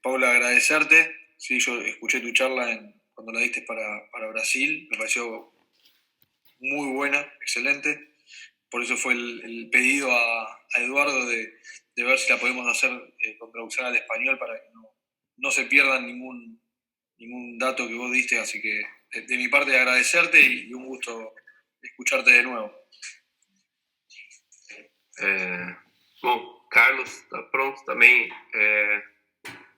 Paula, agradecerte. Sí, yo escuché tu charla cuando la diste para Brasil, me pareció muy buena, excelente. Por eso fue el pedido a Eduardo de ver si la podemos hacer con traducción al español para que no se pierda ningún dato que vos diste. Así que de mi parte agradecerte y un gusto escucharte de nuevo. Bom, Carlos está pronto também.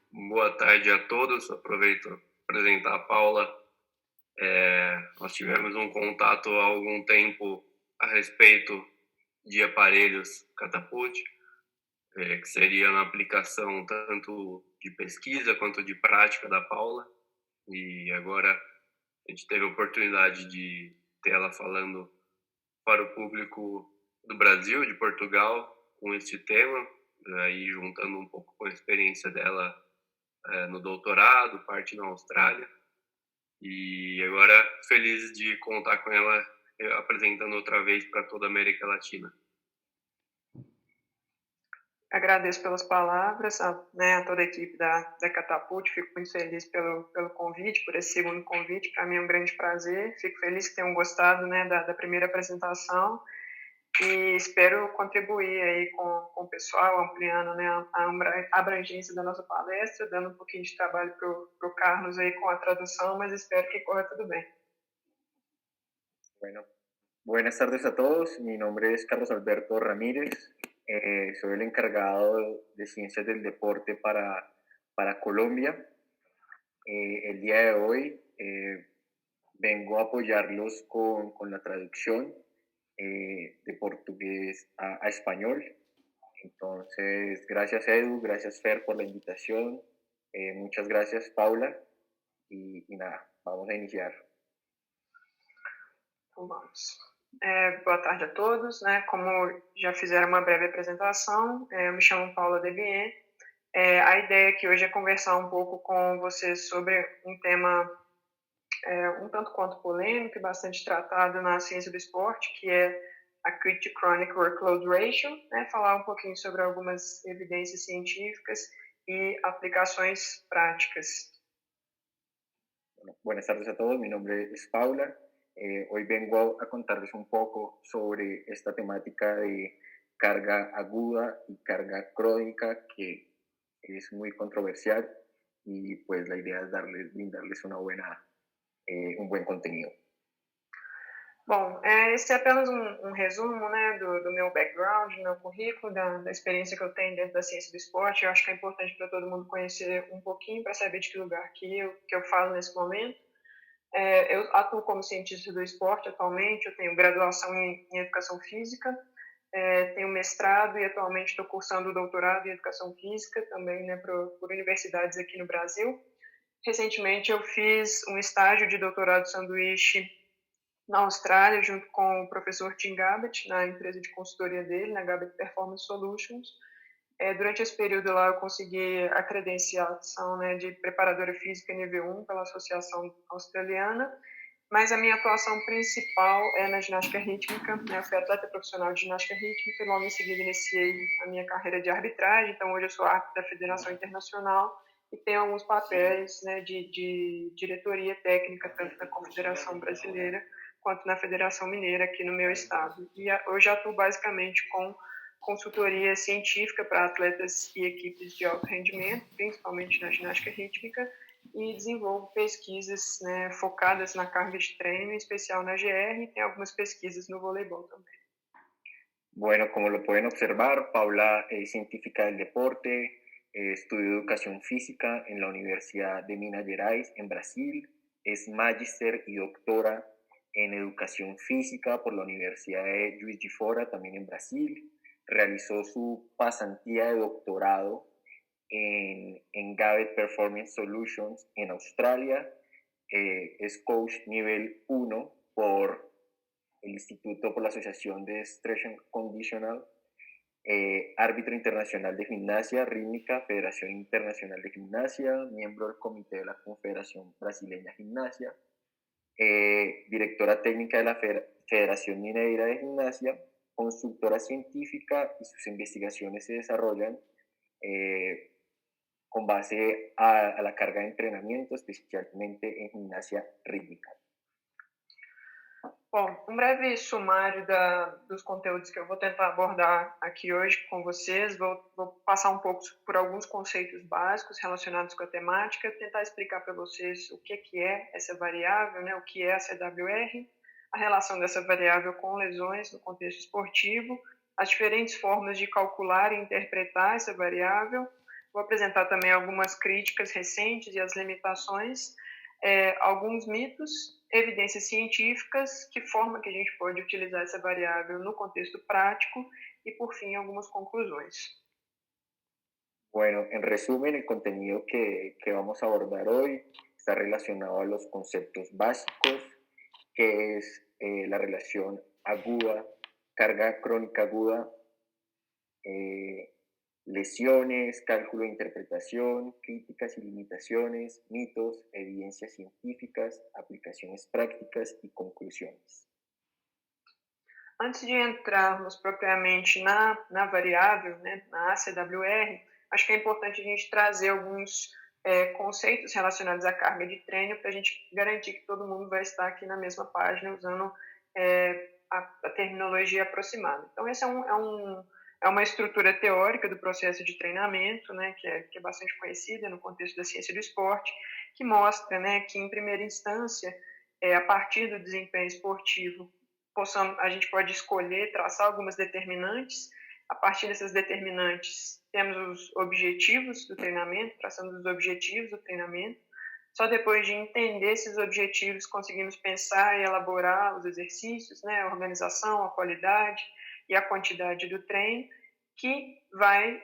Boa tarde a todos. Aproveito para apresentar a Paula. Nós tivemos um contato há algum tempo a respeito de aparelhos Catapult, que seria na aplicação tanto de pesquisa quanto de prática da Paula. E agora a gente teve a oportunidade de ter ela falando para o público do Brasil, de Portugal, com este tema, aí juntando um pouco com a experiência dela no doutorado, parte na Austrália. E agora feliz de contar com ela apresentando outra vez para toda a América Latina. Agradeço pelas palavras, a toda a equipe da Catapult, fico muito feliz pelo convite, por esse segundo convite, para mim é um grande prazer, fico feliz que tenham gostado da primeira apresentação e espero contribuir aí com o pessoal, ampliando a abrangência da nossa palestra, dando um pouquinho de trabalho para o Carlos aí com a tradução, mas espero que corra tudo bem. Bueno, buenas tardes a todos, mi nombre es Carlos Alberto Ramírez. Soy el encargado de Ciencias del Deporte para Colombia. El día de hoy vengo a apoyarlos con la traducción de portugués a español. Entonces, gracias Edu, gracias Fer por la invitación. Muchas gracias Paula. Y nada, vamos a iniciar. Então vamos. Boa tarde a todos. Como já fizeram uma breve apresentação, eu me chamo Paula Devien. A ideia aqui hoje é conversar um pouco com vocês sobre um tema um tanto quanto polêmico e bastante tratado na ciência do esporte, que é Acute Chronic Workload Ratio, falar um pouquinho sobre algumas evidências científicas e aplicações práticas. Bueno, buenas tardes a todos, mi nombre es Paula. Hoy vengo a contarles un poco sobre esta temática de carga aguda y carga crónica que es muy controversial y pues la idea es brindarles un buen contenido. Bom, esse é apenas um resumo do meu background, do meu currículo, da experiência que eu tenho dentro da ciência do esporte. Eu acho que é importante para todo mundo conhecer um pouquinho, para saber de que lugar que eu falo nesse momento. Eu atuo como cientista do esporte atualmente, eu tenho graduação em Educação Física, tenho mestrado e atualmente estou cursando doutorado em Educação Física, também por universidades aqui no Brasil. Recentemente eu fiz um estágio de doutorado sanduíche na Austrália, junto com o professor Tim Gabbett, na empresa de consultoria dele, na Gabbett Performance Solutions. Durante esse período lá, eu consegui a credenciação de preparadora física nível 1 pela Associação Australiana, mas a minha atuação principal é na ginástica rítmica. Eu fui atleta profissional de ginástica rítmica e logo em seguida iniciei a minha carreira de arbitragem. Então, hoje eu sou árbitro da Federação Internacional e tenho alguns papéis de diretoria técnica, tanto na Confederação Brasileira quanto na Federação Mineira, aqui no meu estado. E hoje atuo basicamente com consultoria científica para atletas e equipes de alto rendimento, principalmente na ginástica rítmica, e desenvolvo pesquisas focadas na carga de treino, em especial na GR, e tem algumas pesquisas no voleibol também. Bueno, como lo pueden observar, Paula es científica del deporte, estudió educación física en la Universidad de Minas Gerais, en Brasil, es magíster y doctora en educación física por la Universidad de Juiz de Fora, también en Brasil. Realizó su pasantía de doctorado en Gabbett Performance Solutions en Australia. Es coach nivel 1 por el Instituto por la Asociación de Strength and Conditional, árbitro internacional de gimnasia rítmica, Federación Internacional de Gimnasia, miembro del Comité de la Confederación Brasileña de Gimnasia, directora técnica de la Federación Mineira de Gimnasia, consultora científica, y sus investigaciones se desarrollan con base a la carga de entrenamiento, especialmente en gimnasia rítmica. Bom, um breve sumário dos conteúdos que eu vou tentar abordar aqui hoje com vocês. Vou passar um pouco por alguns conceitos básicos relacionados com a temática, tentar explicar para vocês o que é essa variável, né, o que é a CWR, a relação dessa variável com lesões no contexto esportivo, as diferentes formas de calcular e interpretar essa variável. Vou apresentar também algumas críticas recentes e as limitações, alguns mitos, evidências científicas, que forma que a gente pode utilizar essa variável no contexto prático y, por fin, algunas conclusiones. Bueno, en resumen, el contenido que vamos a abordar hoy está relacionado a los conceptos básicos, que es la relación aguda, carga crónica aguda, lesiones, cálculo de interpretación, críticas y limitaciones, mitos, evidencias científicas, aplicaciones prácticas y conclusiones. Antes de entrarmos propriamente na variável, né, na ACWR, acho que é importante a gente trazer alguns conceitos relacionados à carga de treino para a gente garantir que todo mundo vai estar aqui na mesma página usando a terminologia aproximada. Então, essa é uma estrutura teórica do processo de treinamento, né, que é bastante conhecida no contexto da ciência do esporte, que mostra, né, que, em primeira instância, a partir do desempenho esportivo, a gente pode escolher, traçar algumas determinantes. A partir dessas determinantes, temos os objetivos do treinamento, traçamos os objetivos do treinamento. Só depois de entender esses objetivos, conseguimos pensar e elaborar os exercícios, né, a organização, a qualidade e a quantidade do treino, que vai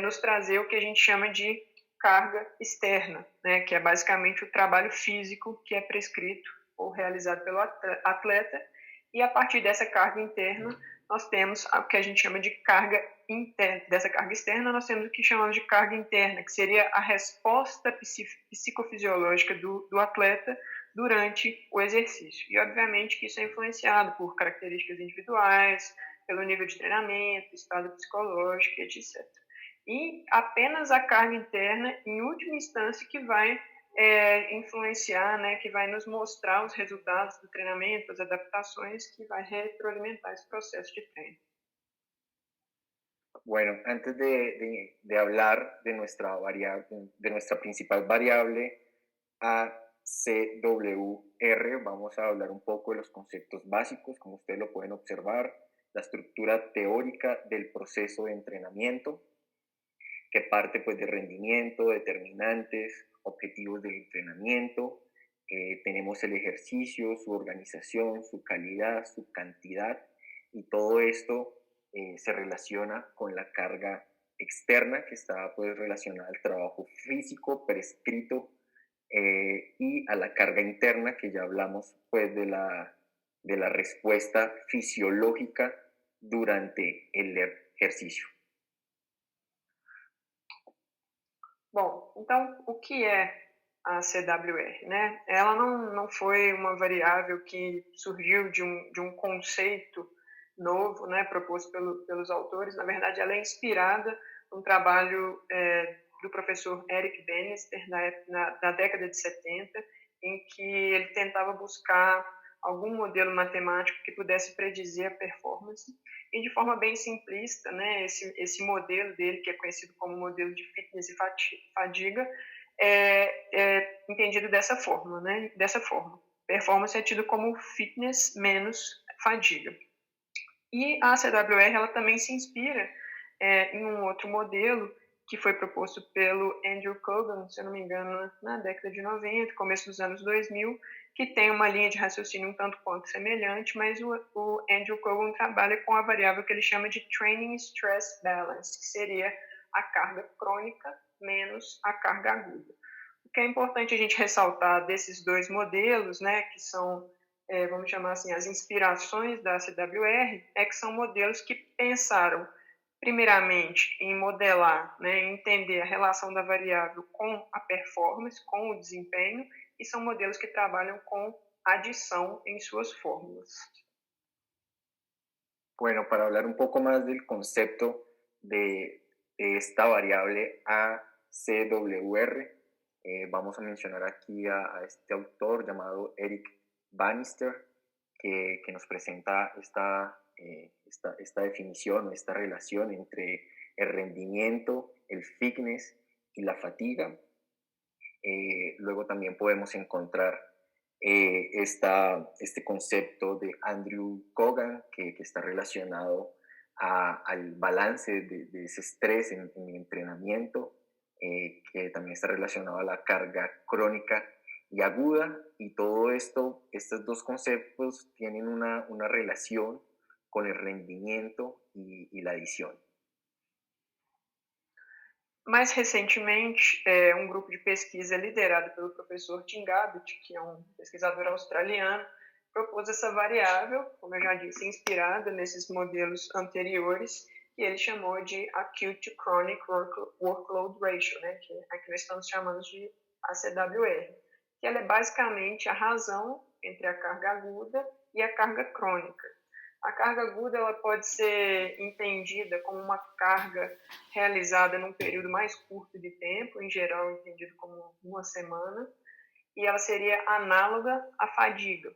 nos trazer o que a gente chama de carga externa, né, que é basicamente o trabalho físico que é prescrito ou realizado pelo atleta. E a partir dessa carga interna, nós temos o que a gente chama de carga interna. Dessa carga externa, nós temos o que chamamos de carga interna, que seria a resposta psicofisiológica do atleta durante o exercício. E, obviamente, que isso é influenciado por características individuais, pelo nível de treinamento, estado psicológico, etc. E apenas a carga interna, em última instância, que vai influenciar, né, que vai nos mostrar os resultados do treinamento, as adaptações, que vai retroalimentar esse processo de treino. Bueno, antes de hablar de nuestra principal variable ACWR, vamos a hablar un poco de los conceptos básicos, como ustedes lo pueden observar, la estructura teórica del proceso de entrenamiento, que parte pues de rendimiento, determinantes, objetivos del entrenamiento, tenemos el ejercicio, su organización, su calidad, su cantidad, y todo esto se relaciona con la carga externa, que está pues relacionada al trabajo físico prescrito, y a la carga interna, que ya hablamos pues de la resposta fisiológica durante el ejercício. Bom, então, o que é a CWR, né? Ela não foi uma variável que surgiu de um conceito novo, né, proposto pelos autores. Na verdade, ela é inspirada num trabalho do professor Eric Bannister na década de 70, em que ele tentava buscar algum modelo matemático que pudesse predizer a performance. E, de forma bem simplista, né, esse modelo dele, que é conhecido como modelo de fitness e fadiga, é entendido dessa forma, né? Dessa forma. Performance é tido como fitness menos fadiga. E a CWR ela também se inspira em um outro modelo que foi proposto pelo Andrew Kogan, se eu não me engano, na década de 90, começo dos anos 2000, que tem uma linha de raciocínio um tanto quanto semelhante, mas o Andrew Kogan trabalha com a variável que ele chama de Training Stress Balance, que seria a carga crônica menos a carga aguda. O que é importante a gente ressaltar desses dois modelos, né, que são, vamos chamar assim, as inspirações da CWR, é que são modelos que pensaram primeiramente em modelar, né, entender a relação da variável com a performance, com o desempenho, e são modelos que trabalham com adição em suas fórmulas. Bueno, para hablar un poco más del concepto de esta variable CWR. Vamos a mencionar aquí a este autor llamado Eric Bannister, que nos presenta esta definición, esta relación entre el rendimiento, el fitness y la fatiga. Luego también podemos encontrar este concepto de Andrew Kogan, que está relacionado al balance de ese estrés en el entrenamiento, que también está relacionado a la carga crónica y aguda, y todo esto, estos dos conceptos tienen una relación con el rendimiento y la adición. Mais recentemente, um grupo de pesquisa liderado pelo professor Tim Gabbett, que é um pesquisador australiano, propôs essa variável, como eu já disse, inspirada nesses modelos anteriores, que ele chamou de Acute to Chronic Workload Ratio, né, que aqui nós estamos chamando de ACWR, que ela é basicamente a razão entre a carga aguda e a carga crônica. A carga aguda ela pode ser entendida como uma carga realizada num período mais curto de tempo, em geral entendido como uma semana, e ela seria análoga à fadiga.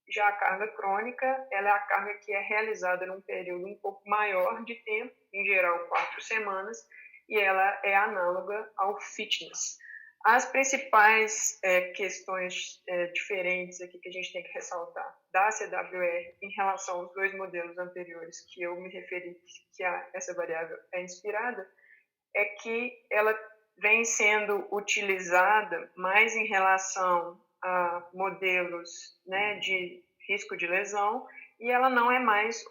Já a carga crônica ela é a carga que é realizada num período um pouco maior de tempo, em geral 4 semanas, e ela é análoga ao fitness. As principais questões diferentes aqui que a gente tem que ressaltar da CWR em relação aos dois modelos anteriores que eu me referi, que essa variável é inspirada, é que ela vem sendo utilizada mais em relação a modelos, né, de risco de lesão, e ela não é mais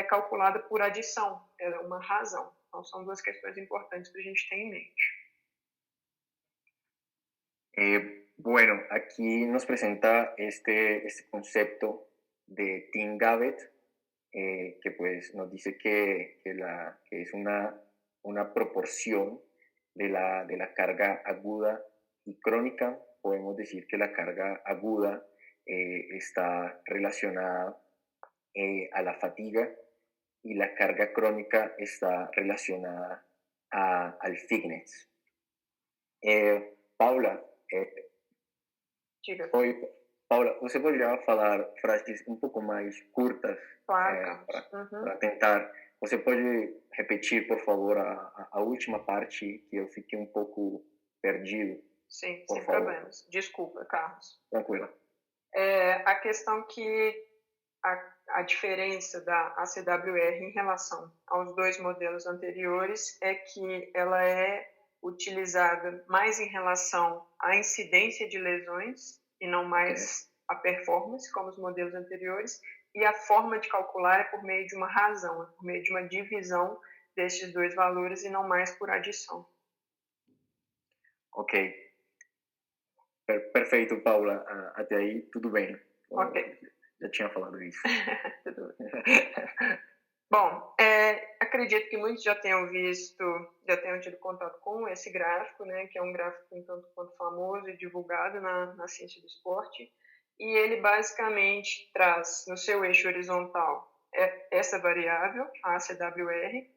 calculada por adição, ela é uma razão. Então, são duas questões importantes para a gente ter em mente. Bueno, aquí nos presenta este concepto de Tim Gabbett, que pues nos dice que es una proporción de la carga aguda y crónica. Podemos decir que la carga aguda está relacionada a la fatiga y la carga crónica está relacionada al fitness. Paula, Paula, você poderia falar frases um pouco mais curtas Claro. para tentar? Você pode repetir, por favor, a última parte que eu fiquei um pouco perdido? Sim, sem problemas. Desculpa, Carlos. Tranquila. A questão que a diferença da ACWR em relação aos dois modelos anteriores é que ela é utilizada mais em relação à incidência de lesões e não mais a performance, como os modelos anteriores, e a forma de calcular é por meio de uma razão, é por meio de uma divisão desses dois valores e não mais por adição. Ok. Perfeito, Paula. Até aí, tudo bem. Ok. Já tinha falado isso. Tudo bem. Bom, acredito que muitos já tenham tido contato com esse gráfico, né, que é um gráfico um tanto quanto famoso e divulgado na ciência do esporte, e ele basicamente traz no seu eixo horizontal essa variável, a ACWR,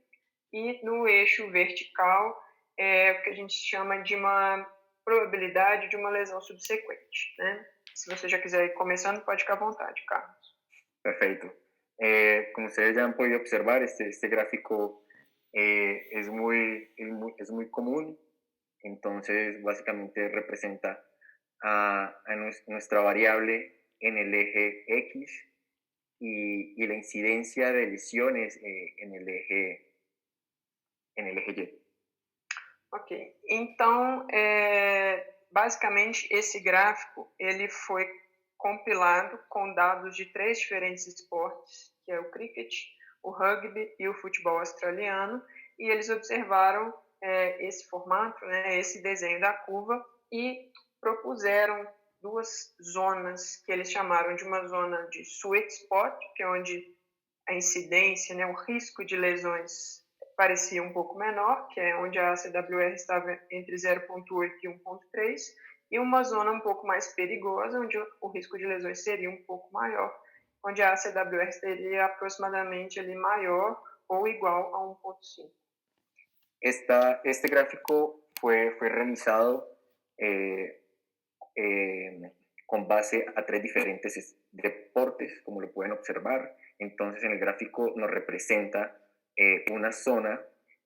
e no eixo vertical o que a gente chama de uma probabilidade de uma lesão subsequente, né? Se você já quiser ir começando, pode ficar à vontade, Carlos. Perfecto. Como ustedes ya han podido observar, este gráfico es muy común, entonces básicamente representa a nuestra variable en el eje X y la incidencia de lesiones en el eje Y. Ok, então basicamente esse gráfico ele foi compilado com dados de 3 diferentes esportes, que é o cricket, o rugby e o futebol australiano, e eles observaram esse formato, né, esse desenho da curva, e propuseram 2 zonas que eles chamaram de uma zona de sweet spot, que é onde a incidência, né, o risco de lesões parecia um pouco menor, que é onde a ACWR estava entre 0,8 e 1,3, e uma zona um pouco mais perigosa, onde o risco de lesões seria um pouco maior, onde a ACWR seria aproximadamente ali maior ou igual a 1,5. Este gráfico fue realizado con base a 3 diferentes deportes, como lo pueden observar. Entonces, en el gráfico nos representa una zona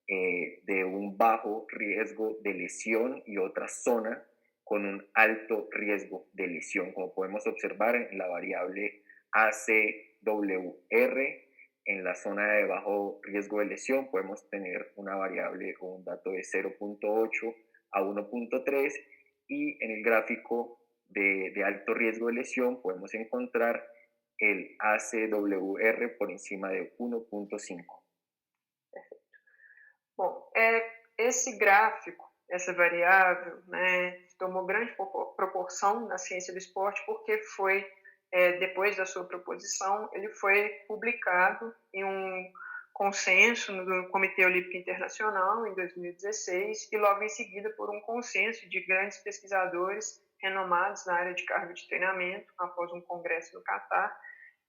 de un bajo riesgo de lesión y otra zona con un alto riesgo de lesión. Como podemos observar en la variable ACWR, en la zona de bajo riesgo de lesión podemos tener una variable o un dato de 0.8 a 1.3, y en el gráfico de alto riesgo de lesión podemos encontrar el ACWR por encima de 1.5. Bom, esse gráfico, essa variável, né, tomou grande proporção na ciência do esporte porque foi, depois da sua proposição, ele foi publicado em um consenso no Comitê Olímpico Internacional em 2016 e logo em seguida por um consenso de grandes pesquisadores renomados na área de carga de treinamento após um congresso no Catar,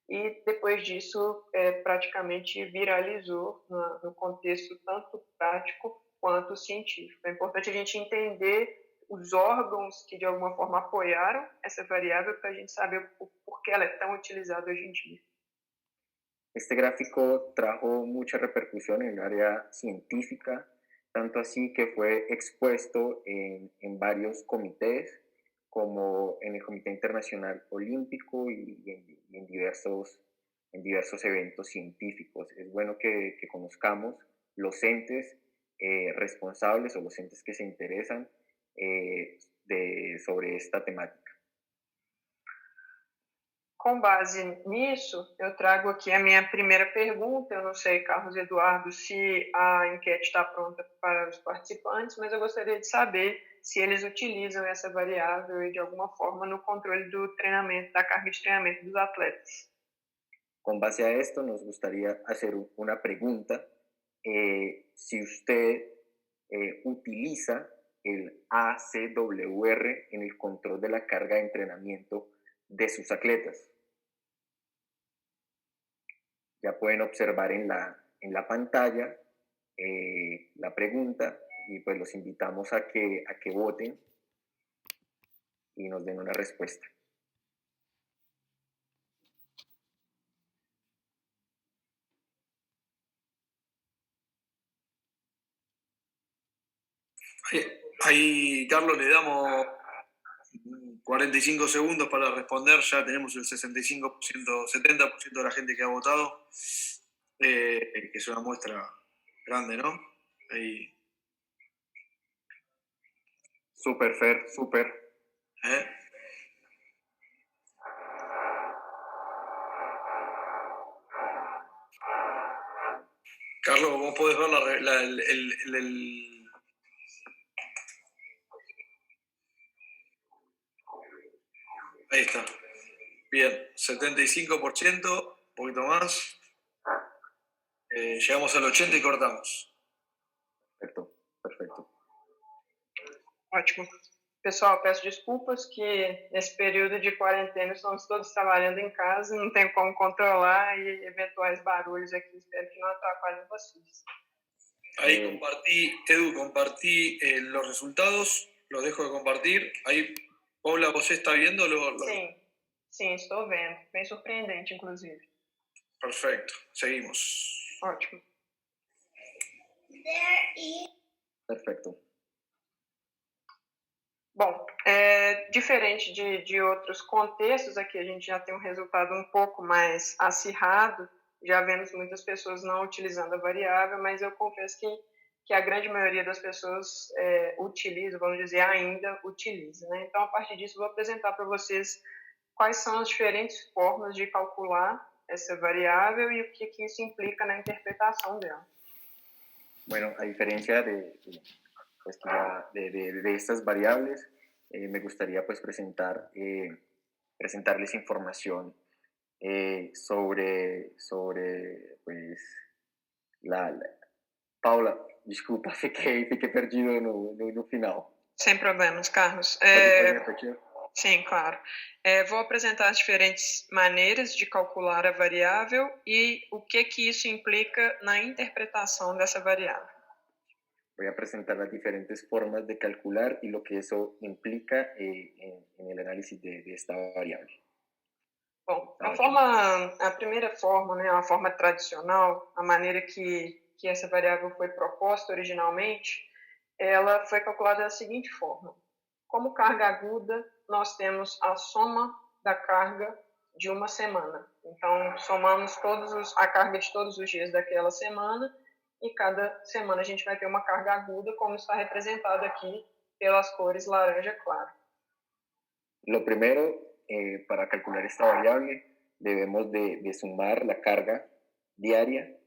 e depois disso praticamente viralizou no contexto tanto prático quanto científico. É importante a gente entender os órgãos que de alguma forma apoiaram essa variável para a gente saber por que ela é tão utilizada hoje em dia. Este gráfico trajo mucha repercusión en el área científica, tanto así que fue expuesto en varios comités, como en el Comité Internacional Olímpico y en diversos eventos científicos. Es bueno que conozcamos los entes responsables o los entes que se interesan sobre esta temática. Com base nisso, eu trago aqui a minha primeira pergunta. Eu não sei, Carlos Eduardo, se a enquete está pronta para os participantes, mas eu gostaria de saber se eles utilizam essa variável de alguma forma no controle do treinamento, da carga de treinamento dos atletas. Con base a esto, nos gustaría hacer una pregunta. Si usted utiliza el ACWR en el control de la carga de entrenamiento de sus atletas. Ya pueden observar en la pantalla la pregunta, y pues los invitamos a que voten y nos den una respuesta. Ahí, Carlos, le damos 45 segundos para responder. Ya tenemos el 65%, 70% de la gente que ha votado, que es una muestra grande, ¿no? Ahí. Súper, Fer, súper. Carlos, vos podés ver Ahí está. Bien, 75%, un poquito más. Llegamos al 80% y cortamos. Perfecto. Ótimo. Pessoal, peço desculpas que nesse período de quarentena estamos todos trabalhando em casa, não tem como controlar, e eventuais barulhos aqui, espero que não atrapalhem vocês. Ahí compartí los resultados, los dejo de compartir. Ahí, Paula, ¿você está viendo? Sim, estou vendo. Bem surpreendente, inclusive. Perfecto, seguimos. Ótimo. Perfecto. Bom, diferente de outros contextos, aqui a gente já tem um resultado um pouco mais acirrado, já vemos muitas pessoas não utilizando a variável, mas eu confesso que a grande maioria das pessoas utiliza, vamos dizer, ainda utiliza, né? Então, a partir disso, vou apresentar para vocês quais são as diferentes formas de calcular essa variável e o que isso implica na interpretação dela. Bueno, a diferencia de estas variables, me gustaría pues presentarles información sobre pues Paula, desculpa, fiquei perdido no final. Sem problemas, Carlos. Sim, claro. Vou apresentar as diferentes maneiras de calcular a variável e o que isso implica na interpretação dessa variável. Voy a presentar las diferentes formas de calcular y lo que eso implica en el análisis de esta variable. Bom, a primeira forma, né, a forma tradicional, a maneira que essa variável foi proposta originalmente, ela foi calculada da seguinte forma. Como carga aguda, nós temos a soma da carga de uma semana. Então, somamos a carga de todos os dias daquela semana e cada semana a gente vai ter uma carga aguda, como está representado aqui pelas cores laranja claro. Lo primero, para calcular esta variable, debemos de sumar la carga diaria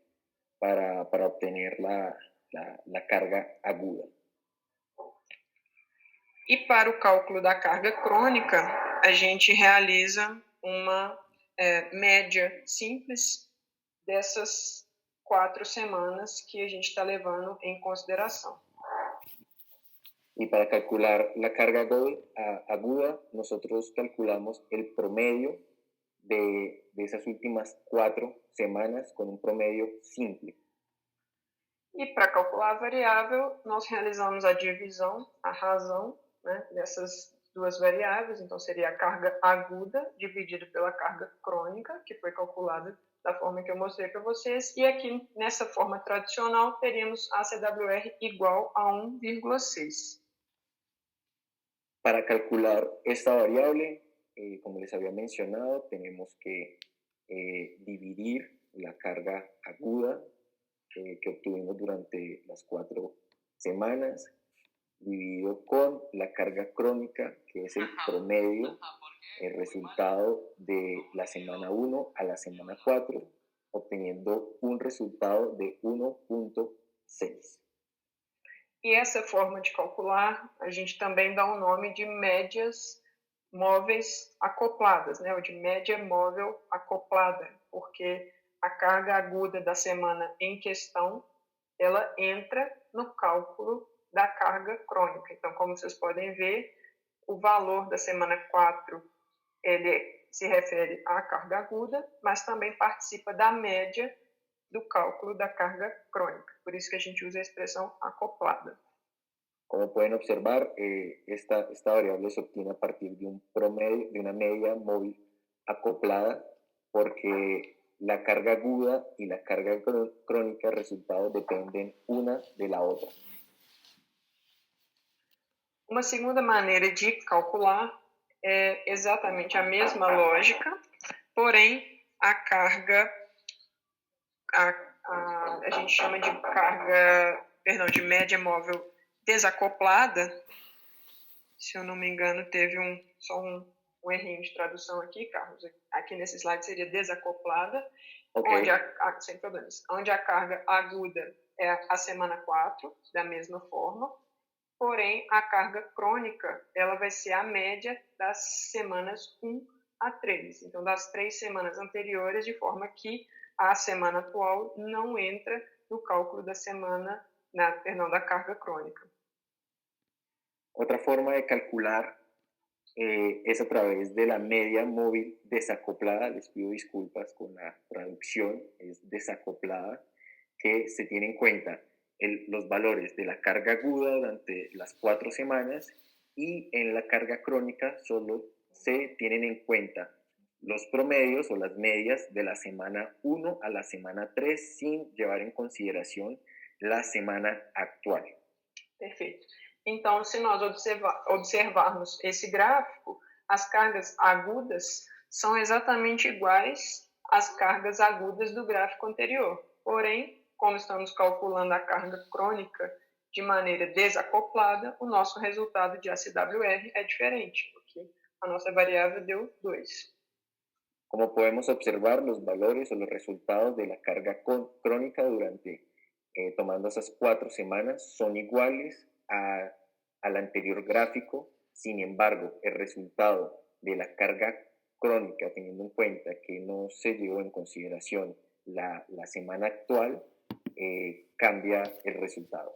para obtener la carga aguda. E para o cálculo da carga crônica, a gente realiza uma média simples dessas 4 semanas que a gente está levando em consideração. Y para calcular la carga aguda, nosotros calculamos el promedio de esas últimas 4 semanas con un promedio simple. E para calcular a variável, nós realizamos a divisão, a razão, né, dessas duas variáveis. Então, seria a carga aguda dividida pela carga crônica, que foi calculada da forma que eu mostrei para vocês. E aqui, nessa forma tradicional, teríamos a CWR igual a 1,6. Para calcular esta variable, como les había mencionado, tenemos que dividir la carga aguda que obtuvimos durante las 4 semanas, dividido con la carga crónica, que es el promedio, el resultado de la semana 1 a la semana 4, obteniendo un resultado de 1,6. E essa forma de calcular, a gente também dá o nome de médias móveis acopladas, né? Ou de média móvel acoplada, porque a carga aguda da semana em questão, ela entra no cálculo da carga crônica. Então, como vocês podem ver, o valor da semana 4, ele se refere à carga aguda, mas também participa da média do cálculo da carga crônica. Por isso que a gente usa a expressão acoplada. Como pueden observar, esta variable se obtiene a partir de un promedio, de una media móvil acoplada, porque la carga aguda y la carga crónica resultados dependen una de la otra. Uma segunda maneira de calcular é exatamente a mesma lógica, porém a carga, a gente chama de de média móvel desacoplada. Se eu não me engano, teve só um errinho de tradução aqui, Carlos. Aqui nesse slide seria desacoplada, Okay. sem problemas, onde a carga aguda é a semana 4, da mesma forma, porém a carga crônica ela vai ser a média das semanas 1 a 3. Então, das 3 semanas anteriores, de forma que a semana atual não entra no cálculo da da carga crônica. Otra forma de calcular es a través de la media móvil desacoplada. Les pido disculpas con la traducción, es desacoplada, que se tiene en cuenta los valores de la carga aguda durante las 4 semanas y en la carga crónica solo se tienen en cuenta los promedios o las medias de la semana 1 a la semana 3 sin llevar en consideración la semana actual. Perfeito. Então, se nós observarmos esse gráfico, as cargas agudas são exatamente iguais às cargas agudas do gráfico anterior. Porém, como estamos calculando a carga crônica de maneira desacoplada, o nosso resultado de ACWR é diferente, porque a nossa variável deu 2. Como podemos observar, los valores o los resultados de la carga crónica tomando esas 4 semanas son iguales al anterior gráfico. Sin embargo, el resultado de la carga crónica, teniendo en cuenta que no se llevó en consideración la semana actual, cambia el resultado.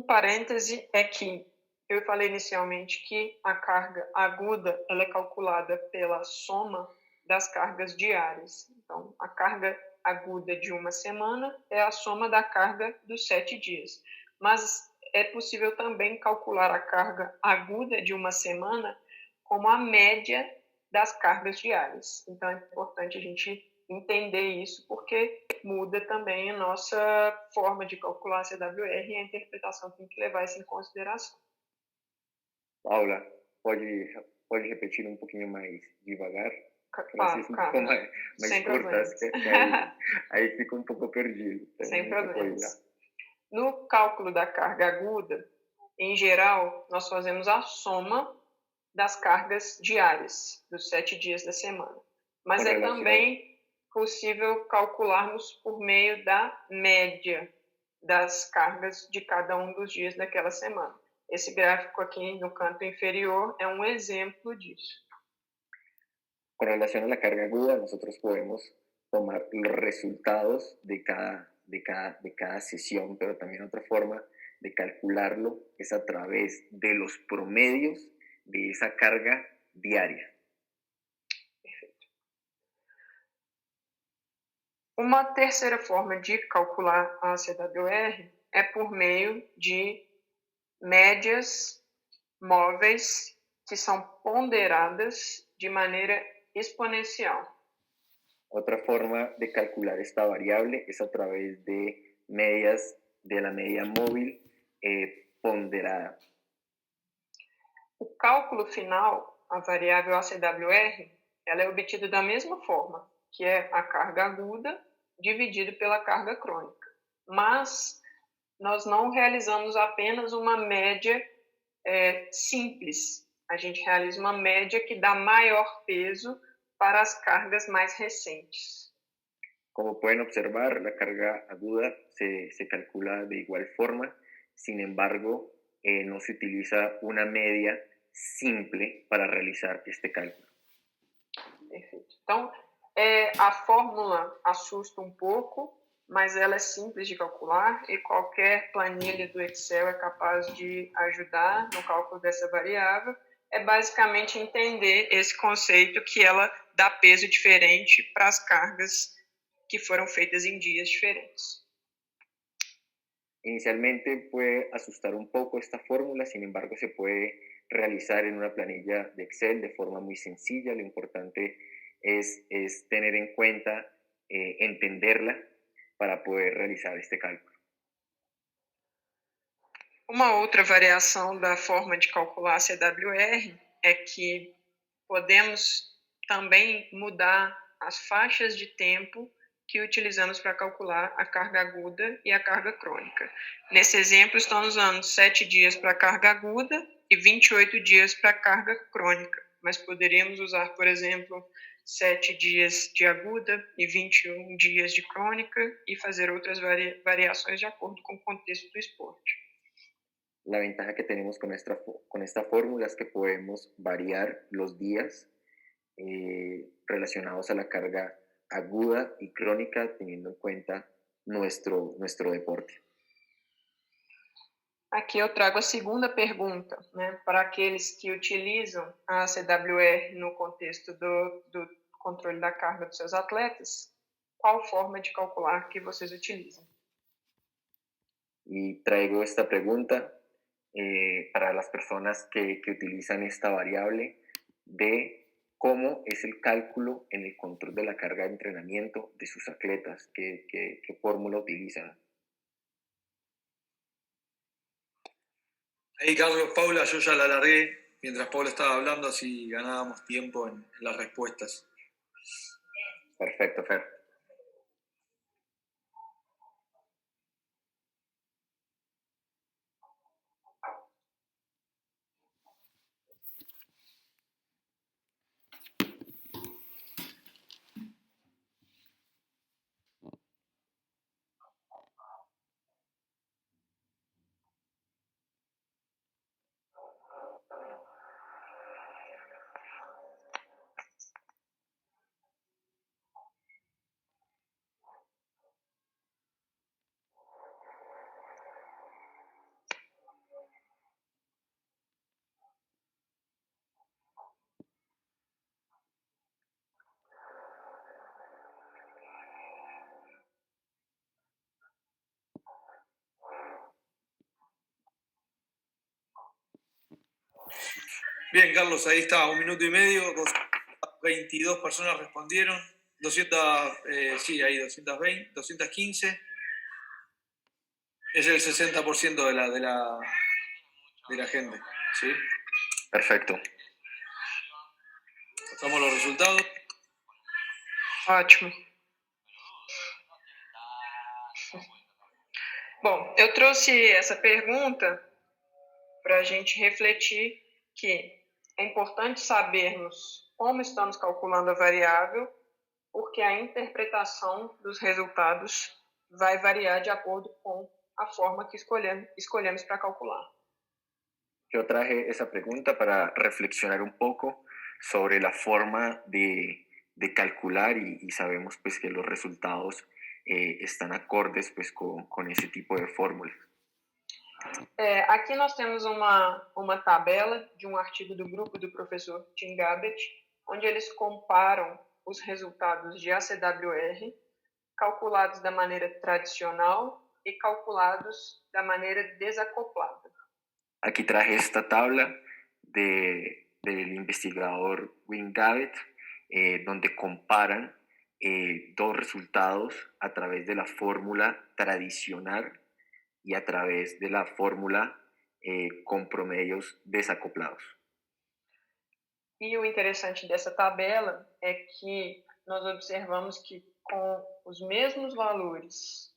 Parêntese é que eu falei inicialmente que a carga aguda ela é calculada pela soma das cargas diárias. Então, a carga aguda de uma semana é a soma da carga dos 7 dias. Mas é possível também calcular a carga aguda de uma semana como a média das cargas diárias. Então, é importante a gente entender isso, porque muda também a nossa forma de calcular a CWR e a interpretação tem que levar isso em consideração. Paula, pode repetir um pouquinho mais devagar? Claro, Um pouco mais sem curtas, problemas. que aí fica um pouco perdido. Sem problemas. No cálculo da carga aguda, em geral, nós fazemos a soma das cargas diárias, dos 7 dias da semana. Mas é também possível calcularmos por meio da média das cargas de cada um dos dias daquela semana. Esse gráfico aqui no canto inferior é um exemplo disso. Con relación a la carga aguda, nosotros podemos tomar los resultados de cada sesión, pero también otra forma de calcularlo es a través de los promedios de esa carga diaria. Perfeito. Uma terceira forma de calcular a CWR é por meio de médias móveis que são ponderadas de maneira exponencial. Otra forma de calcular esta variable es a través de medias de la media móvil ponderada. O cálculo final, a variável ACWR, ela é obtida da mesma forma, que é a carga aguda dividido pela carga crônica. Mas nós não realizamos apenas uma média simples. A gente realiza uma média que dá maior peso para as cargas mais recentes. Como pueden observar, la carga aguda se calcula de igual forma, sin embargo, no se utiliza una media simple para realizar este cálculo. Perfeito. Então, a fórmula assusta um pouco, mas ela é simples de calcular e qualquer planilha do Excel é capaz de ajudar no cálculo dessa variável. É basicamente entender esse conceito que ela dá peso diferente para as cargas que foram feitas em dias diferentes. Inicialmente puede asustar un poco esta fórmula, sin embargo se puede realizar en una planilla de Excel de forma muy sencilla. Lo importante es tener en cuenta, entenderla para poder realizar este cálculo. Uma outra variação da forma de calcular a CWR é que podemos também mudar as faixas de tempo que utilizamos para calcular a carga aguda e a carga crônica. Nesse exemplo, estamos usando 7 dias para a carga aguda e 28 dias para a carga crônica, mas poderíamos usar, por exemplo, 7 dias de aguda e 21 dias de crônica e fazer outras variações de acordo com o contexto do esporte. La ventaja que tenemos con esta fórmula es que podemos variar los días relacionados a la carga aguda y crónica, teniendo en cuenta nuestro deporte. Aqui eu trago a segunda pergunta, né, para aqueles que utilizam a CWR no contexto do controle da carga dos seus atletas. Qual forma de calcular que vocês utilizam? Y traigo esta pregunta para las personas que utilizan esta variable de cómo es el cálculo en el control de la carga de entrenamiento de sus atletas, qué fórmula utilizan. Ahí, Carlos, Paula, yo ya la alargué mientras Paula estaba hablando, así ganábamos tiempo en las respuestas. Perfecto, Fer. Bien, Carlos, ahí está, 1 minuto y medio, 22 personas respondieron, 220, 215. Es el 60% de la gente, ¿sí? Perfecto. Sacamos los resultados. Ótimo. Bom, eu trouxe essa pergunta para a gente refletir que é importante sabermos como estamos calculando a variável, porque a interpretação dos resultados vai variar de acordo com a forma que escolhemos para calcular. Yo traje esa pregunta para reflexionar un poco sobre la forma de calcular y sabemos pues que los resultados están acordes pues con ese tipo de fórmulas. Aqui nós temos uma tabela de um artigo do grupo do professor Tim Gabbett, onde eles comparam os resultados de ACWR calculados da maneira tradicional e calculados da maneira desacoplada. Aquí traje esta tabla del investigador Wim Gabbett, donde comparan dos resultados a través de la fórmula tradicional y a través de la fórmula con promedios desacoplados. E o interessante dessa tabela é que nós observamos que com os mesmos valores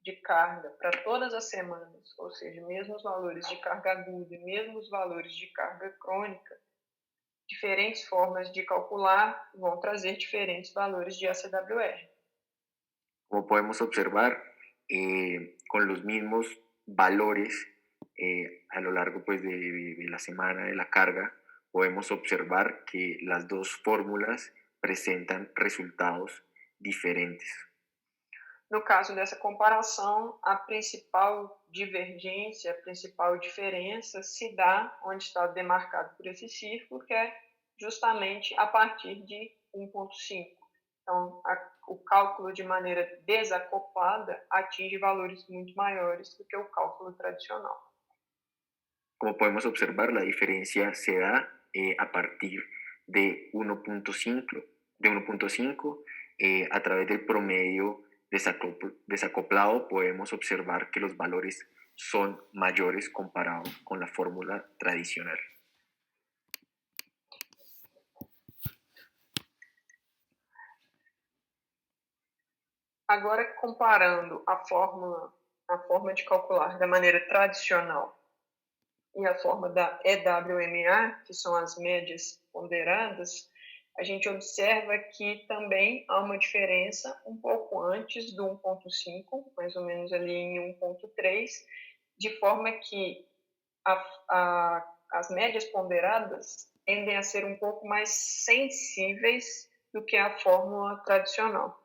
de carga para todas as semanas, ou seja, mesmos valores de carga aguda e mesmos valores de carga crônica, diferentes formas de calcular vão trazer diferentes valores de ACWR. Como podemos observar, con los mismos valores a lo largo pues, de la semana de la carga, podemos observar que las dos fórmulas presentan resultados diferentes. No caso dessa comparação, a principal divergência, a principal diferença se dá onde está demarcado por esse círculo, que é justamente a partir de 1.5. Então, o cálculo de maneira desacoplada atinge valores muito maiores do que o cálculo tradicional. Como podemos observar, la diferencia se da a partir de 1.5, a través del promedio desacoplado podemos observar que los valores son mayores comparados con la fórmula tradicional. Agora, comparando a forma de calcular da maneira tradicional e a forma da EWMA, que são as médias ponderadas, a gente observa que também há uma diferença um pouco antes do 1.5, mais ou menos ali em 1.3, de forma que as médias ponderadas tendem a ser um pouco mais sensíveis do que a fórmula tradicional.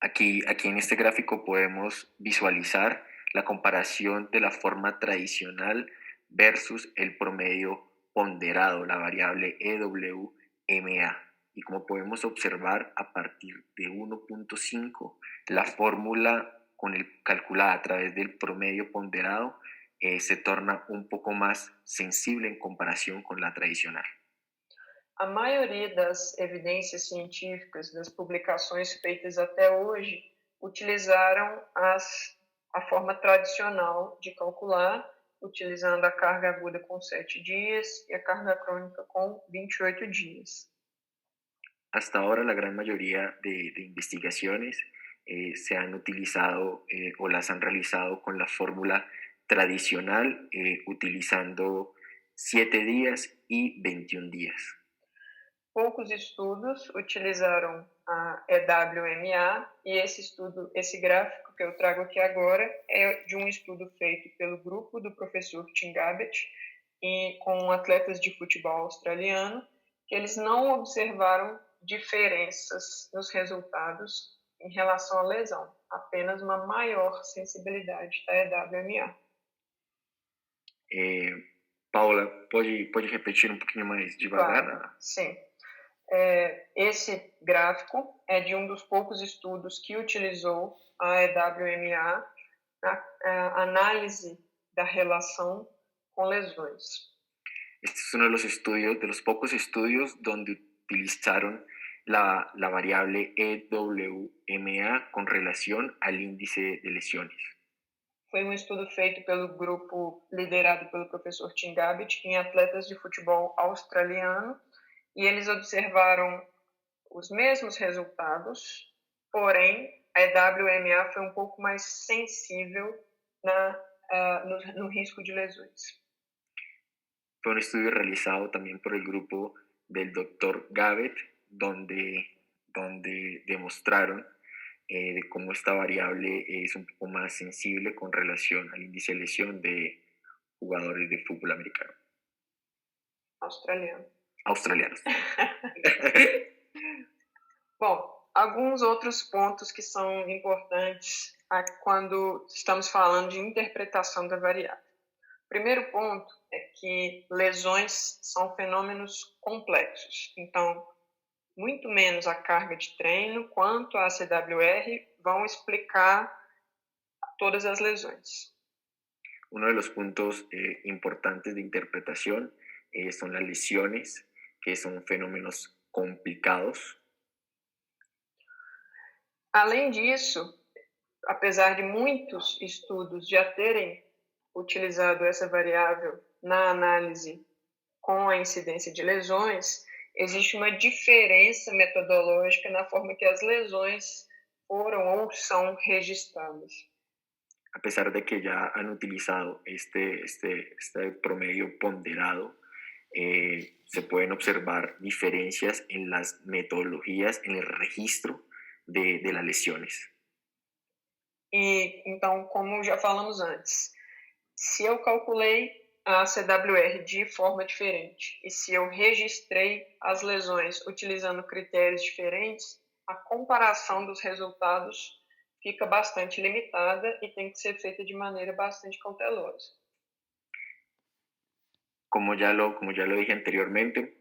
Aquí en este gráfico podemos visualizar la comparación de la forma tradicional versus el promedio ponderado, la variable EWMA. Y como podemos observar, a partir de 1.5, la fórmula calculada a través del promedio ponderado se torna un poco más sensible en comparación con la tradicional. A maioria das evidências científicas, das publicações feitas até hoje, utilizaram a forma tradicional de calcular, utilizando a carga aguda com 7 dias e a carga crônica com 28 dias. Hasta ahora la gran mayoría de investigaciones se han utilizado o las han realizado con la fórmula tradicional utilizando 7 días y 21 días. Poucos estudos utilizaram a EWMA e esse gráfico que eu trago aqui agora é de um estudo feito pelo grupo do professor Tim Gabbett e com atletas de futebol australiano, que eles não observaram diferenças nos resultados em relação à lesão, apenas uma maior sensibilidade da EWMA. Paula, pode repetir um pouquinho mais devagar? Claro, sim. Esse gráfico é de um dos poucos estudos que utilizou a EWMA na análise da relação com lesões. Este es uno de los estudios, de los pocos estudios donde utilizaron la variable EWMA con relación al índice de lesiones. Foi um estudo feito pelo grupo liderado pelo professor Tim Gabbett em atletas de futebol australiano e eles observaram os mesmos resultados, porém a EWMA foi um pouco mais sensível no risco de lesões. Fue un estudio realizado también por el grupo del Dr. Gabbett, donde demostraron de cómo esta variable es un poco más sensible con relación al índice de lesión de jugadores de fútbol americano. Australianos. Bom, alguns outros pontos que são importantes quando estamos falando de interpretação da variável. O primeiro ponto é que lesões são fenômenos complexos. Então, muito menos a carga de treino quanto a CWR vão explicar todas as lesões. Uno de los puntos importantes de interpretación son las lesiones, que son fenómenos complicados. Além disso, apesar de muitos estudos já terem utilizado essa variável na análise com a incidência de lesões, existe uma diferença metodológica na forma que as lesões foram ou são registradas. A pesar de que ya han utilizado este promedio ponderado, se pueden observar diferencias en las metodologías, en el registro de las lesiones. E então, como já falamos antes, se eu calculei a CWR de forma diferente e se eu registrei as lesões utilizando critérios diferentes, a comparação dos resultados fica bastante limitada e tem que ser feita de maneira bastante cautelosa. Como ya lo dije anteriormente,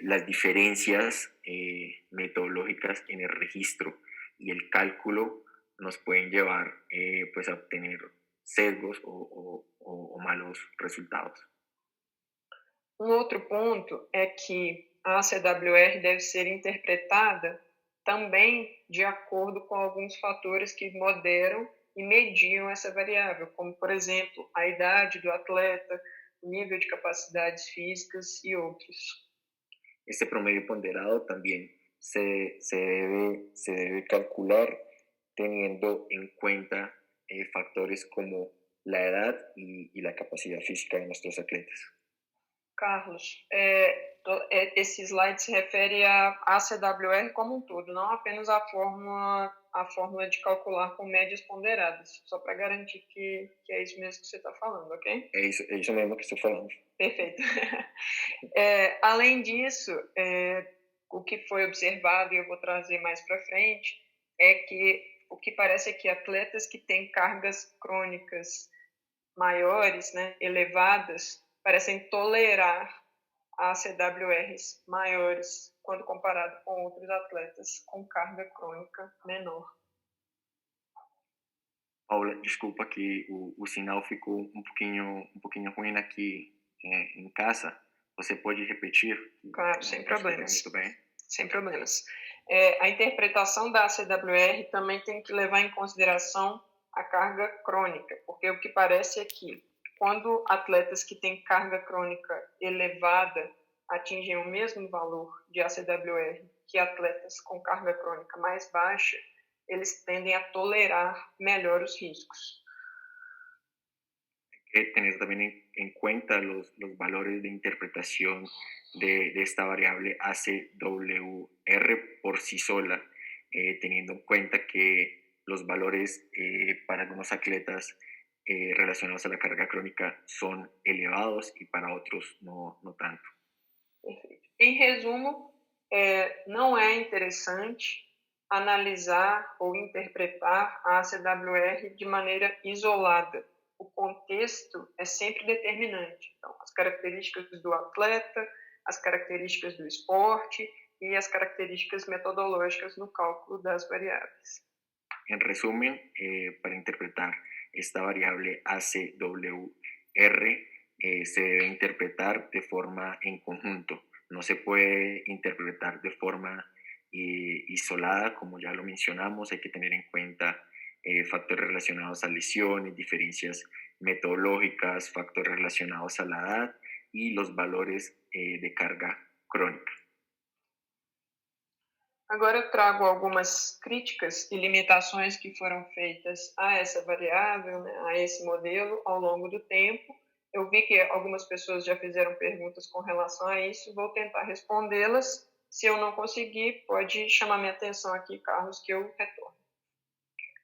las diferencias metodológicas en el registro y el cálculo nos pueden llevar pues a obtener sesgos o malos resultados. Um outro ponto é que a CWR deve ser interpretada também de acordo com alguns fatores que moderam e mediam essa variável, como, por exemplo, a idade do atleta, o nível de capacidades físicas e outros. Este promedio ponderado también se debe calcular teniendo en cuenta factores como la edad y la capacidad física de nuestros atletas. Carlos, esse slide se refere à ACWR como um todo, não apenas a fórmula de calcular com médias ponderadas, só para garantir que é isso mesmo que você está falando, ok? É isso mesmo que estou falando. Perfeito. Além disso, o que foi observado, e eu vou trazer mais para frente, é que o que parece é que atletas que têm cargas crônicas maiores, né, elevadas, parecem tolerar ACWRs maiores quando comparado com outros atletas com carga crônica menor. Paula, desculpa que o sinal ficou um pouquinho ruim aqui em casa. Você pode repetir? Claro, sem problemas. Muito bem. Sem problemas. A interpretação da ACWR também tem que levar em consideração a carga crônica, porque o que parece é que quando atletas que têm carga crônica elevada atingem o mesmo valor de ACWR que atletas com carga crônica mais baixa, eles tendem a tolerar melhor os riscos. Hay que tener también en cuenta los valores de interpretación de esta variable ACWR por sí sola, teniendo en cuenta que los valores para algunos atletas relacionados a la carga crónica son elevados y para otros no tanto. Perfeito. Em resumo, não é interessante analisar ou interpretar a ACWR de maneira isolada. O contexto é sempre determinante. Então, as características do atleta, as características do esporte e as características metodológicas no cálculo das variáveis. En resumen, para interpretar esta variable ACWR se debe interpretar de forma en conjunto. No se puede interpretar de forma isolada, como ya lo mencionamos. Hay que tener en cuenta factores relacionados a lesiones, diferencias metodológicas, factores relacionados a la edad y los valores de carga crónica. Agora eu trago algumas críticas e limitações que foram feitas a essa variável, né, a esse modelo ao longo do tempo. Eu vi que algumas pessoas já fizeram perguntas com relação a isso, vou tentar respondê-las. Se eu não conseguir, pode chamar minha atenção aqui, Carlos, que eu retorno.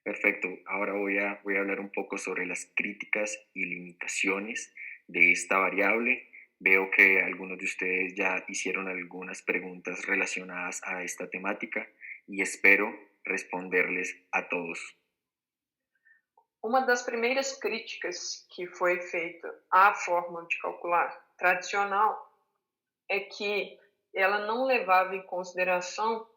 Perfecto. Ahora voy a hablar un poco sobre las críticas y limitaciones de esta variable. Veo que algunos de ustedes ya hicieron algunas preguntas relacionadas a esta temática y espero responderles a todos. Uma das primeiras críticas que foi feita à fórmula de calcular tradicional é que ela não levava em consideração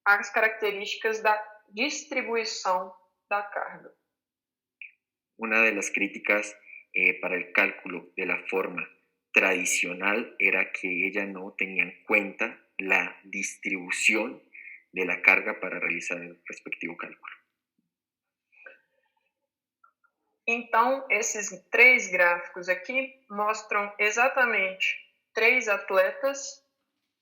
as características da distribuição da carga. Una de las críticas para el cálculo de la forma tradicional era que ella no tenía en cuenta la distribución de la carga para realizar el respectivo cálculo. Então, esses 3 gráficos aqui mostram exatamente 3 atletas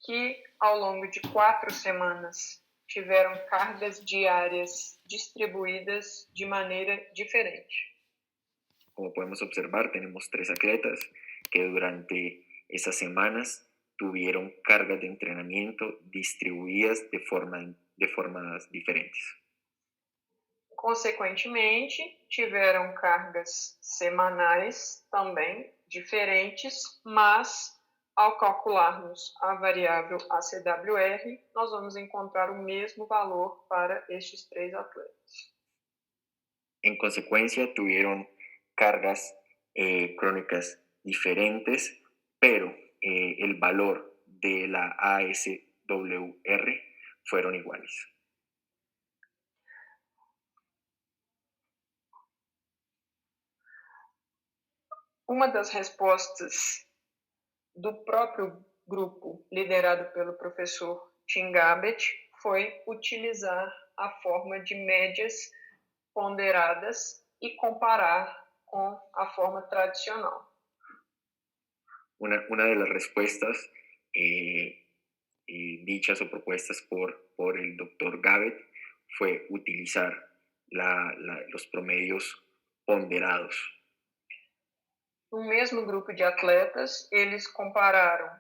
que, ao longo de 4 semanas, tiveram cargas diárias distribuídas de maneira diferente. Como podemos observar, tenemos 3 atletas que durante esas semanas tuvieron cargas de entrenamiento distribuidas de formas diferentes. Consequentemente, tiveram cargas semanais também diferentes, mas ao calcularmos a variável ACWR, nós vamos encontrar o mesmo valor para estes 3 atletas. En consecuencia, tuvieron cargas crónicas diferentes, pero el valor de la ASWR fueron iguales. Uma das respostas do próprio grupo liderado pelo professor Tim Gabbett foi utilizar a forma de médias ponderadas e comparar com a forma tradicional. Una de las respuestas dichas o propuestas por el doctor Gabbett fue utilizar los promedios ponderados. No mesmo grupo de atletas, eles compararam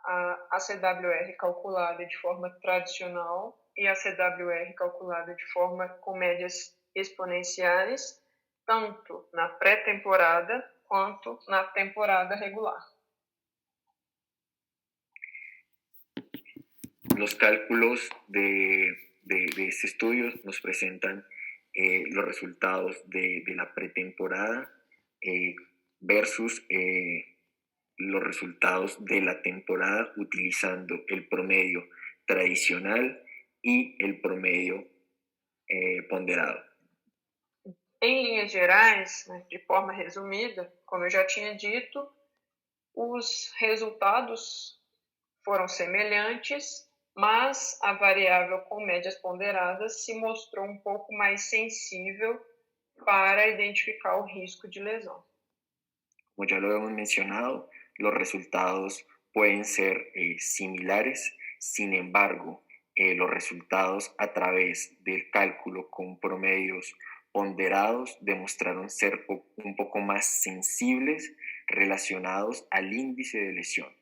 a ACWR calculada de forma tradicional e a ACWR calculada de forma com médias exponenciais, tanto na pré-temporada quanto na temporada regular. Los cálculos de este estudio nos presentan los resultados de la pretemporada versus los resultados de la temporada utilizando el promedio tradicional y el promedio ponderado. Em linhas gerais, né, de forma resumida, como eu já tinha dito, os resultados foram semelhantes, mas a variável com médias ponderadas se mostrou um pouco mais sensível para identificar o risco de lesão. Como ya lo hemos mencionado, los resultados pueden ser similares, sin embargo, los resultados a través del cálculo con promedios ponderados demostraron ser un poco más sensibles relacionados al índice de lesión.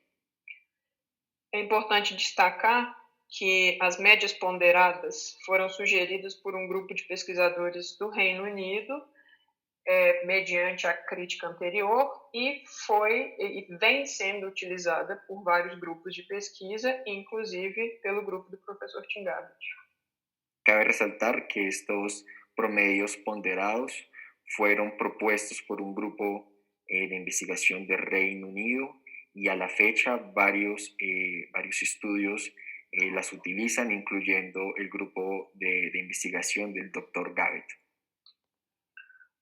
É importante destacar que as médias ponderadas foram sugeridas por um grupo de pesquisadores do Reino Unido, mediante a crítica anterior, e vem sendo utilizada por vários grupos de pesquisa, inclusive pelo grupo do professor Tim Gabbett. Cabe resaltar que estos promedios ponderados fueron propuestos por un grupo de investigación de Reino Unido y a la fecha varios estudios las utilizan, incluyendo el grupo de investigación del Dr. Gabbett.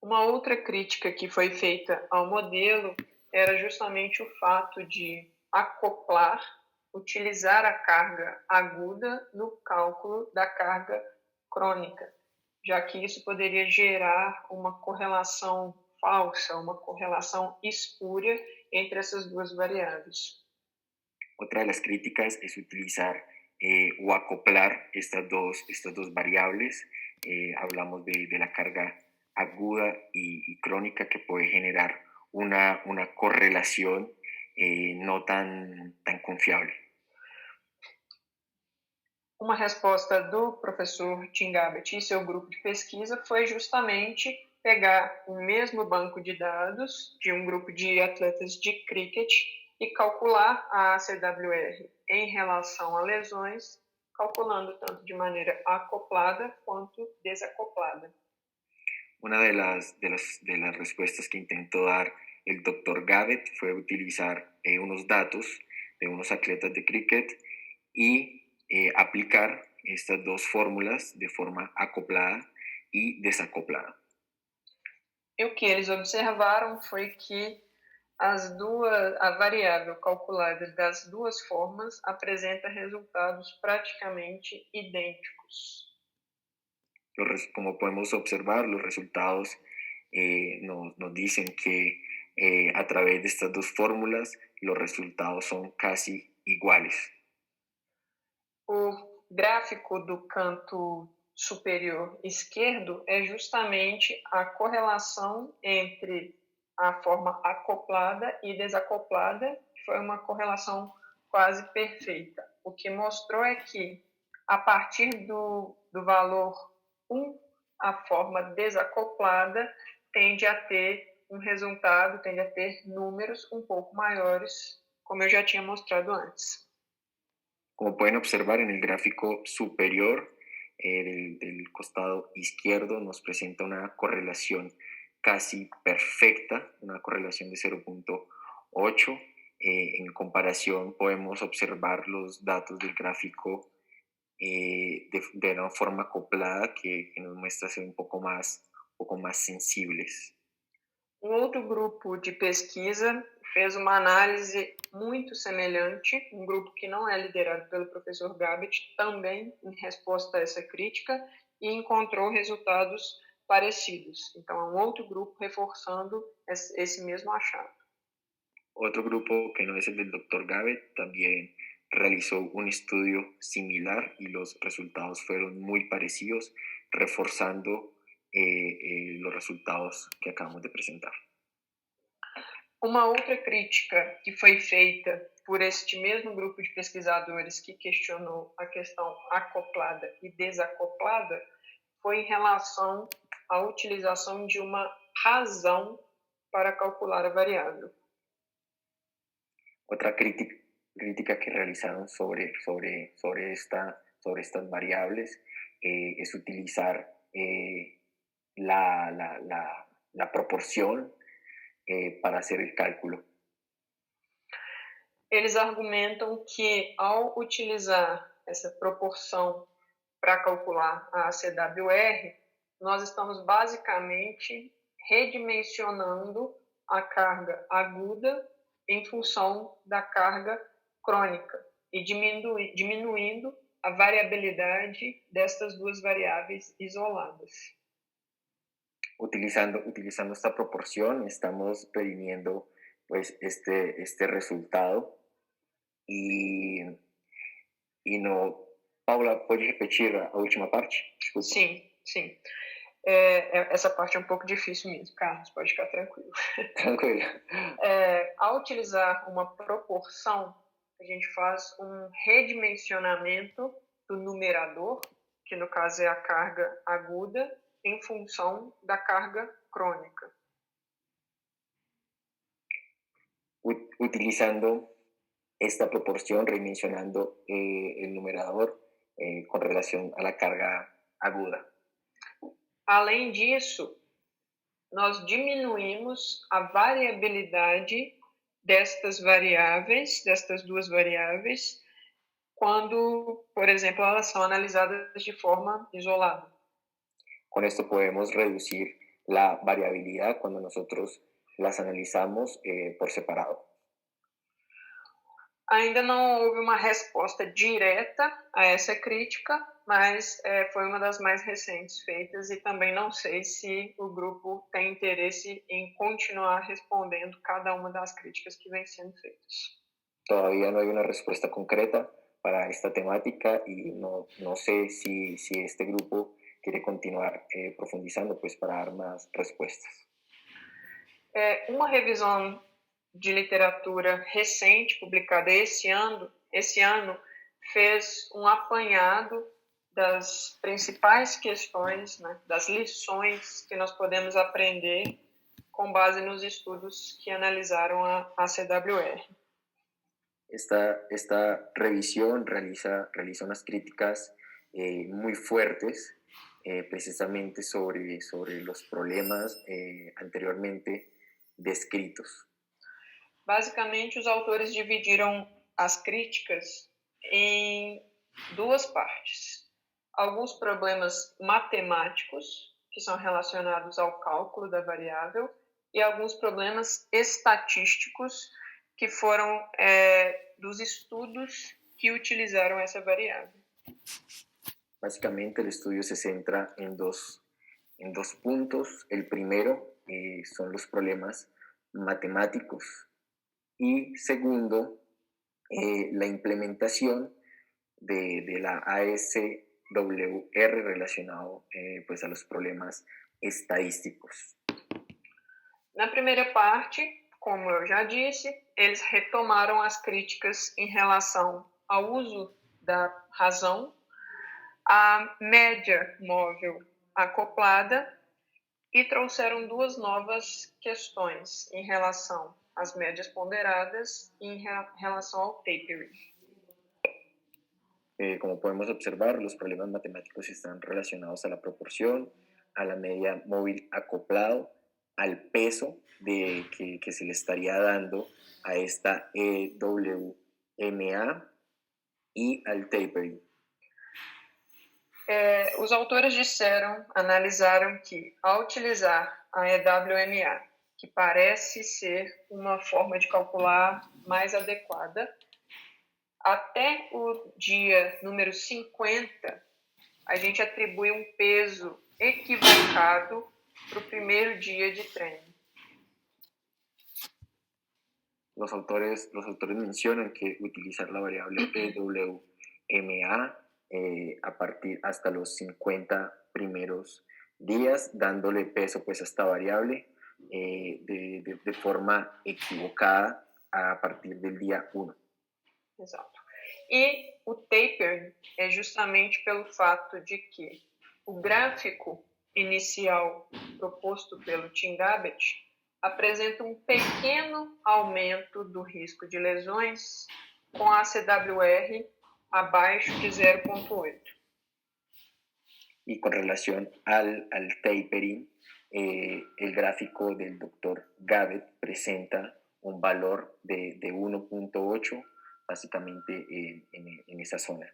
Uma outra crítica que foi feita ao modelo era justamente o fato de acoplar, utilizar a carga aguda no cálculo da carga crônica, já que isso poderia gerar uma correlação falsa, uma correlação espúria entre essas duas variáveis. Otra de las críticas es utilizar o acoplar estas dos variables. Hablamos de la carga aguda y crónica que puede generar una correlación no tan confiable. Uma resposta do professor Tim Gabbett e seu grupo de pesquisa foi justamente pegar o mesmo banco de dados de um grupo de atletas de cricket e calcular a ACWR em relação a lesões, calculando tanto de maneira acoplada quanto desacoplada. Una de las respuestas que intentó dar el doctor Gabbett fue utilizar unos datos de unos atletas de cricket y aplicar estas dos fórmulas de forma acoplada y desacoplada. E o que eles observaram foi que a variável calculada das duas formas apresenta resultados praticamente idênticos. Como podemos observar, los resultados nos dicen que a través de estas dos fórmulas los resultados son casi iguales. O gráfico do canto superior esquerdo é justamente a correlação entre a forma acoplada e desacoplada, que foi uma correlação quase perfeita. O que mostrou é que, a partir do valor 1, a forma desacoplada tende a ter um resultado, tende a ter números um pouco maiores, como eu já tinha mostrado antes. Como pueden observar en el gráfico superior del costado izquierdo nos presenta una correlación casi perfecta, una correlación de 0.8. En comparación podemos observar los datos del gráfico de una forma acoplada que nos muestra ser un poco más sensibles. Um outro grupo de pesquisa fez uma análise muito semelhante, um grupo que não é liderado pelo professor Gabbett, também em resposta a essa crítica, e encontrou resultados parecidos. Então, é um outro grupo reforçando esse mesmo achado. Otro grupo que no es el del Dr. Gabbett también realizó un estudio similar y los resultados fueron muy parecidos, reforzando los resultados que acabamos de presentar. Uma outra crítica que foi feita por este mesmo grupo de pesquisadores que questionou a questão acoplada e desacoplada foi em relação à utilização de uma razão para calcular a variável. Otra crítica que realizaron sobre estas variables es utilizar la proporción para hacer el cálculo. Eles argumentam que, ao utilizar essa proporção para calcular a ACWR, nós estamos basicamente redimensionando a carga aguda em função da carga crônica e diminuindo a variabilidade destas duas variáveis isoladas. Utilizando esta proporción estamos previniendo pues este resultado y no. Paula, pode repetir a última parte? Desculpa. Sim. Essa parte é um pouco difícil mesmo, Carlos, pode ficar tranquilo. Tranquilo. Ao utilizar uma proporção, a gente faz um redimensionamento do numerador, que no caso é a carga aguda, em função da carga crônica. Utilizando esta proporción, redimensionando el numerador con relación a la carga aguda. Além disso, nós diminuímos a variabilidade destas duas variáveis, quando, por exemplo, elas são analisadas de forma isolada. Con esto podemos reducir la variabilidad cuando nosotros las analizamos por separado. Ainda não houve uma resposta direta a essa crítica, mas foi uma das mais recentes feitas e também não sei se o grupo tem interesse em continuar respondendo cada uma das críticas que vem sendo feitas. Todavía no hay una respuesta concreta para esta temática y no sé si este grupo quiere continuar profundizando pues para dar más respuestas. Uma revisão de literatura recente, publicada esse ano fez um apanhado das principais questões, né, das lições que nós podemos aprender com base nos estudos que analisaram a CWR. Esta revisión realiza unas críticas muy fuertes precisamente sobre los problemas anteriormente descritos. Basicamente, os autores dividiram as críticas em duas partes. Alguns problemas matemáticos, que são relacionados ao cálculo da variável, e alguns problemas estatísticos, que foram dos estudos que utilizaram essa variável. Básicamente, el estudio se centra en dos puntos. El primero son los problemas matemáticos y segundo, la implementación de la ASWR relacionado pues a los problemas estadísticos. Na primeira parte, como eu já disse, eles retomaram as críticas em relação ao uso da razão, a média móvel acoplada e trouxeram duas novas questões em relação às médias ponderadas e em relação ao tapering. Como podemos observar, los problemas matemáticos están relacionados a la proporción, a la media móvil acoplado, al peso que se le estaría dando a esta EWMA y al tapering. Os autores analisaram que ao utilizar a EWMA, que parece ser uma forma de calcular mais adequada, até o dia número 50, a gente atribui um peso equivocado para o primeiro dia de treino. Los autores mencionan que utilizar la variable EWMA a partir hasta los 50 primeros días, dándole peso pues a esta variable de forma equivocada a partir del día 1. Exato. E o tapering é justamente pelo fato de que o gráfico inicial proposto pelo Tim Gabbett apresenta um pequeno aumento do risco de lesões com a CWR abaixo de 0,8. Y con relación al tapering, el gráfico del Dr. Gabbett presenta un valor de 1,8 básicamente en esa zona.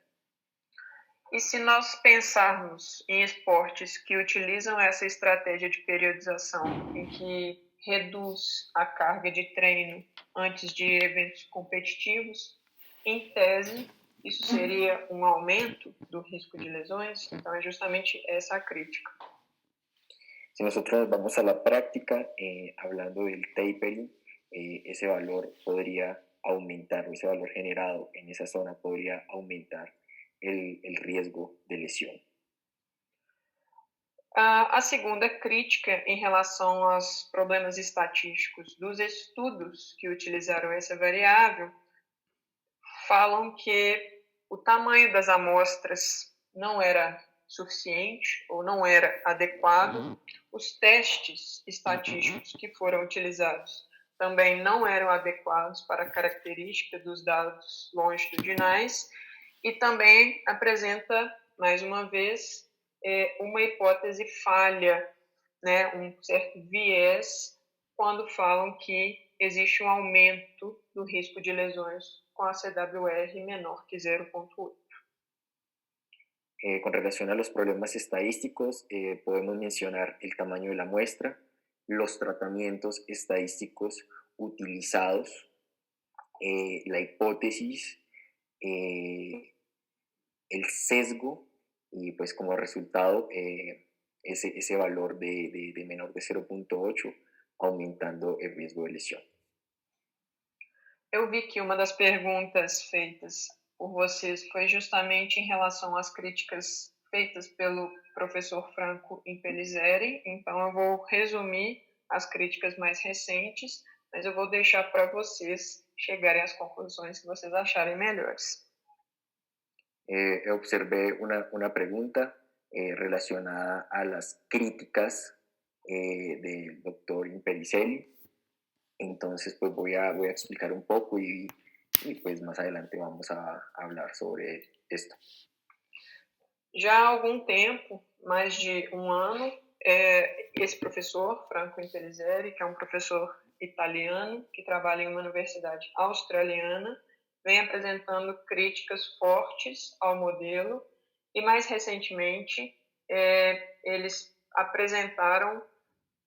E se nós pensarmos em esportes que utilizam essa estratégia de periodização, em que reduz a carga de treino antes de eventos competitivos, em tese, isso seria um aumento do risco de lesões. Então, é justamente essa a crítica. Si nosotros vamos a la práctica, hablando del tapering, ese valor podría aumentar, ese valor generado en esa zona podría aumentar el riesgo de lesión. A segunda crítica em relação aos problemas estatísticos dos estudos que utilizaram essa variável falam que o tamanho das amostras não era suficiente ou não era adequado, os testes estatísticos que foram utilizados também não eram adequados para a característica dos dados longitudinais e também apresenta, mais uma vez, uma hipótese falha, né, um certo viés, quando falam que existe um aumento do risco de lesões com a CWR menor que 0,8. Con relación a los problemas estadísticos, podemos mencionar el tamaño de la muestra, los tratamientos estadísticos utilizados, la hipótesis, el sesgo y pues como resultado ese valor de menor de 0,8, aumentando el riesgo de lesión. Eu vi que uma das perguntas feitas por vocês foi justamente em relação às críticas feitas pelo professor Franco Impellizzeri, então eu vou resumir as críticas mais recentes, mas eu vou deixar para vocês chegarem às conclusões que vocês acharem melhores. Observé una pregunta relacionada a las críticas del doctor Impellizzeri. Entonces, pues voy a explicar un poco y pues más adelante vamos a hablar sobre esto. Já há algum tempo, mais de um ano, esse professor, Franco Impellizzeri, que é um professor italiano que trabalha em uma universidade australiana, vem apresentando críticas fortes ao modelo e, mais recentemente, eles apresentaram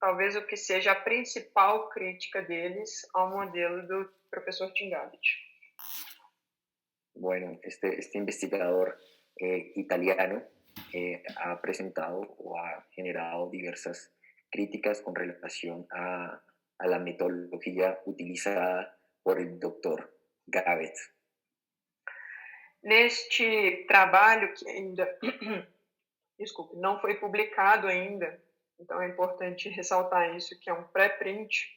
talvez o que seja a principal crítica deles ao modelo do professor Tingalit. Bueno, este investigador italiano ha presentado o ha generado diversas críticas con relación a la metodología utilizada por el doctor Gavet. Neste trabalho que ainda, desculpe, não foi publicado ainda, então é importante ressaltar isso, que é um pré-print,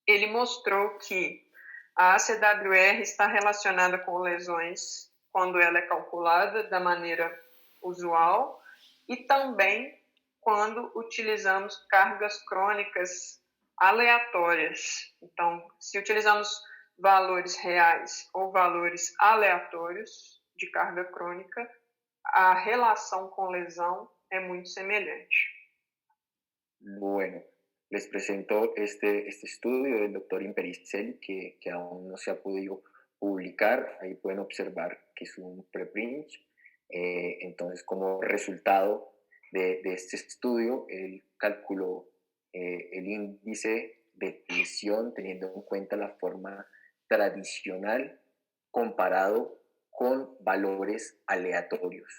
ele mostrou que a ACWR está relacionada com lesões quando ela é calculada da maneira usual e também quando utilizamos cargas crônicas aleatórias. Então, se utilizamos valores reais ou valores aleatórios de carga crônica, a relação com lesão é muito semelhante. Bueno, les presento este estudio del doctor Impellizzeri que aún no se ha podido publicar. Ahí pueden observar que es un preprint. Entonces, como resultado de este estudio, él calculó el índice de lesión teniendo en cuenta la forma tradicional comparado con valores aleatorios.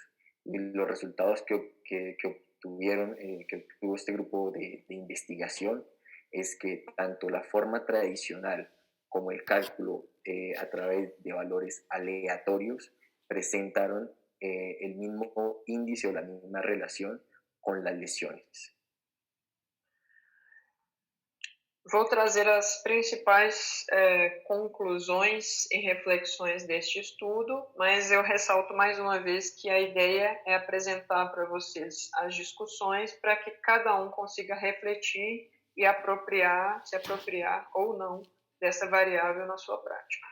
Y los resultados que obtuvo este grupo de investigación es que tanto la forma tradicional como el cálculo a través de valores aleatorios presentaron el mismo índice o la misma relación con las lesiones. Vou trazer as principais conclusões e reflexões deste estudo, mas eu ressalto mais uma vez que a ideia é apresentar para vocês as discussões para que cada um consiga refletir e se apropriar ou não dessa variável na sua prática.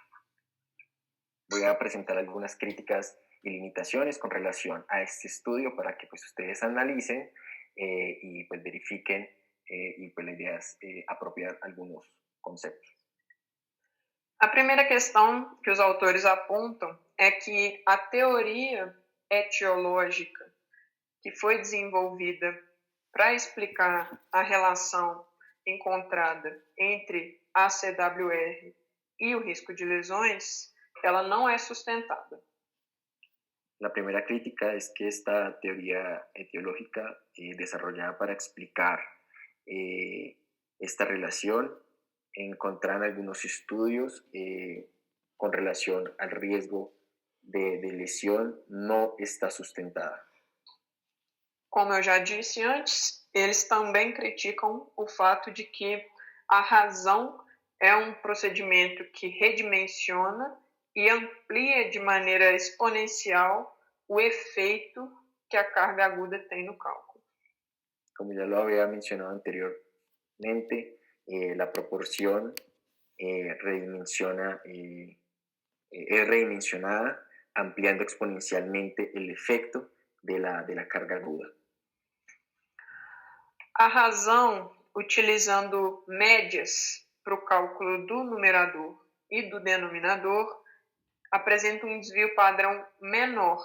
Voy a presentar algunas críticas y limitaciones con relación a este estudio para que pues ustedes analicen y pues verifiquen y pues la idea es apropiar algunos conceptos. A primeira questão que os autores apontam é que a teoria etiológica que foi desenvolvida para explicar a relação encontrada entre a ACWR e o risco de lesões, ela não é sustentada. La primera crítica es que esta teoría etiológica desarrollada para explicar esta relación, encontraron algunos estudios con relación al riesgo de lesión, no está sustentada. Como eu já disse antes, eles também criticam o fato de que a razão é um procedimento que redimensiona e amplia de maneira exponencial o efeito que a carga aguda tem no cálculo. Como ya lo había mencionado anteriormente, la proporción es redimensionada, ampliando exponencialmente el efecto de la carga aguda. A razão, utilizando médias para o cálculo do numerador e do denominador, apresenta um desvio padrão menor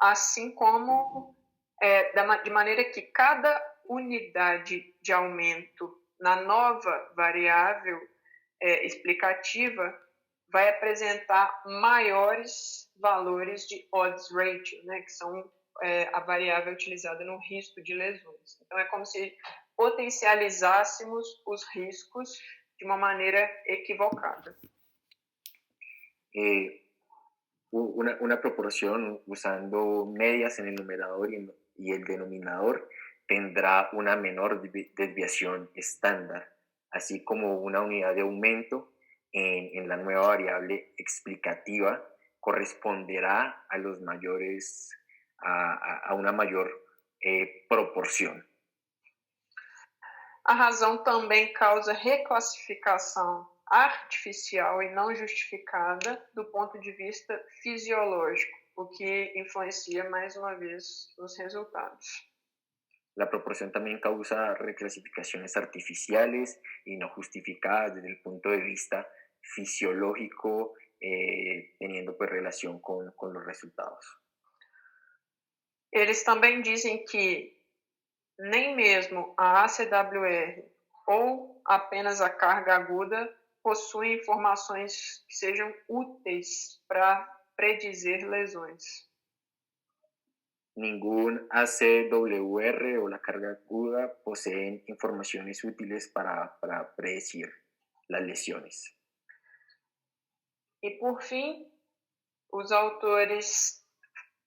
assim como de maneira que cada unidade de aumento na nova variável explicativa vai apresentar maiores valores de odds ratio, né, que são a variável utilizada no risco de lesões. Então, é como se potencializássemos os riscos de uma maneira equivocada. Una proporción usando medias en el numerador y el denominador tendrá una menor desviación estándar, así como una unidad de aumento en la nueva variable explicativa corresponderá a los mayores, a una mayor proporción. A razão também causa reclassificação artificial e não justificada do ponto de vista fisiológico, o que influencia mais uma vez os resultados. La proporción también causa reclasificaciones artificiales y no justificadas desde el punto de vista fisiológico, teniendo pues relación con los resultados. Eles também dizem que nem mesmo a ACWR ou apenas a carga aguda possuem informações que sejam úteis para predizer lesões. Ningún ACWR o la carga aguda poseen informaciones útiles para predecir las lesiones. E por fim, os autores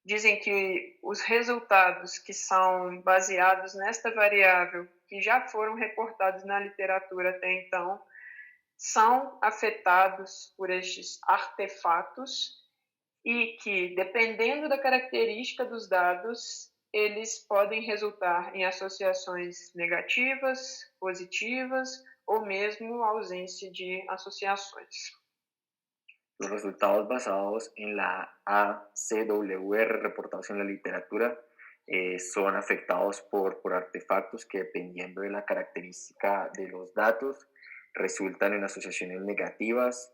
dizem que os resultados que são baseados nesta variável, que já foram reportados na literatura até então, são afetados por estes artefatos e que, dependendo da característica dos dados, eles podem resultar em associações negativas, positivas ou mesmo ausência de associações. Los resultados basados en la ACWR reportados en la literatura son afectados por artefactos que, dependiendo de la característica de los datos, resultan en asociaciones negativas,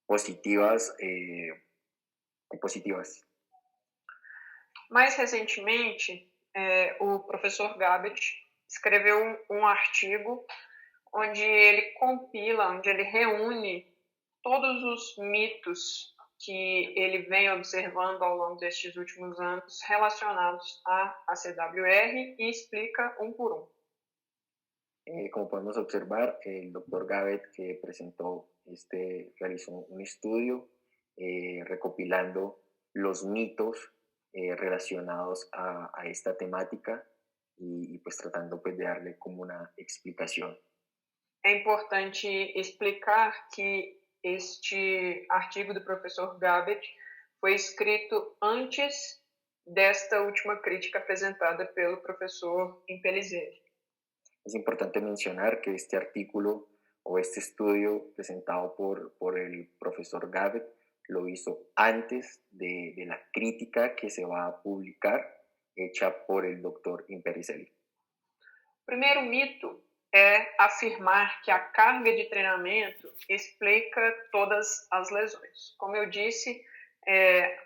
positivas y positivas. Mais recentemente, o professor Gabbett escreveu um artigo onde ele compila, onde ele reúne todos os mitos que ele vem observando ao longo destes últimos anos relacionados à ACWR e explica um por um. Como podemos observar, el doctor Gabbett realizó un estudio recopilando los mitos relacionados a esta temática y pues tratando pues de darle como una explicación. É importante explicar que este artigo do professor Gabbett foi escrito antes desta última crítica apresentada pelo professor Impellizzeri. Es importante mencionar que este artículo o este estudio presentado por el profesor Gabbett lo hizo antes de la crítica que se va a publicar hecha por el doctor Impellizzeri. O primeiro mito é afirmar que a carga de treinamento explica todas as lesões. Como eu disse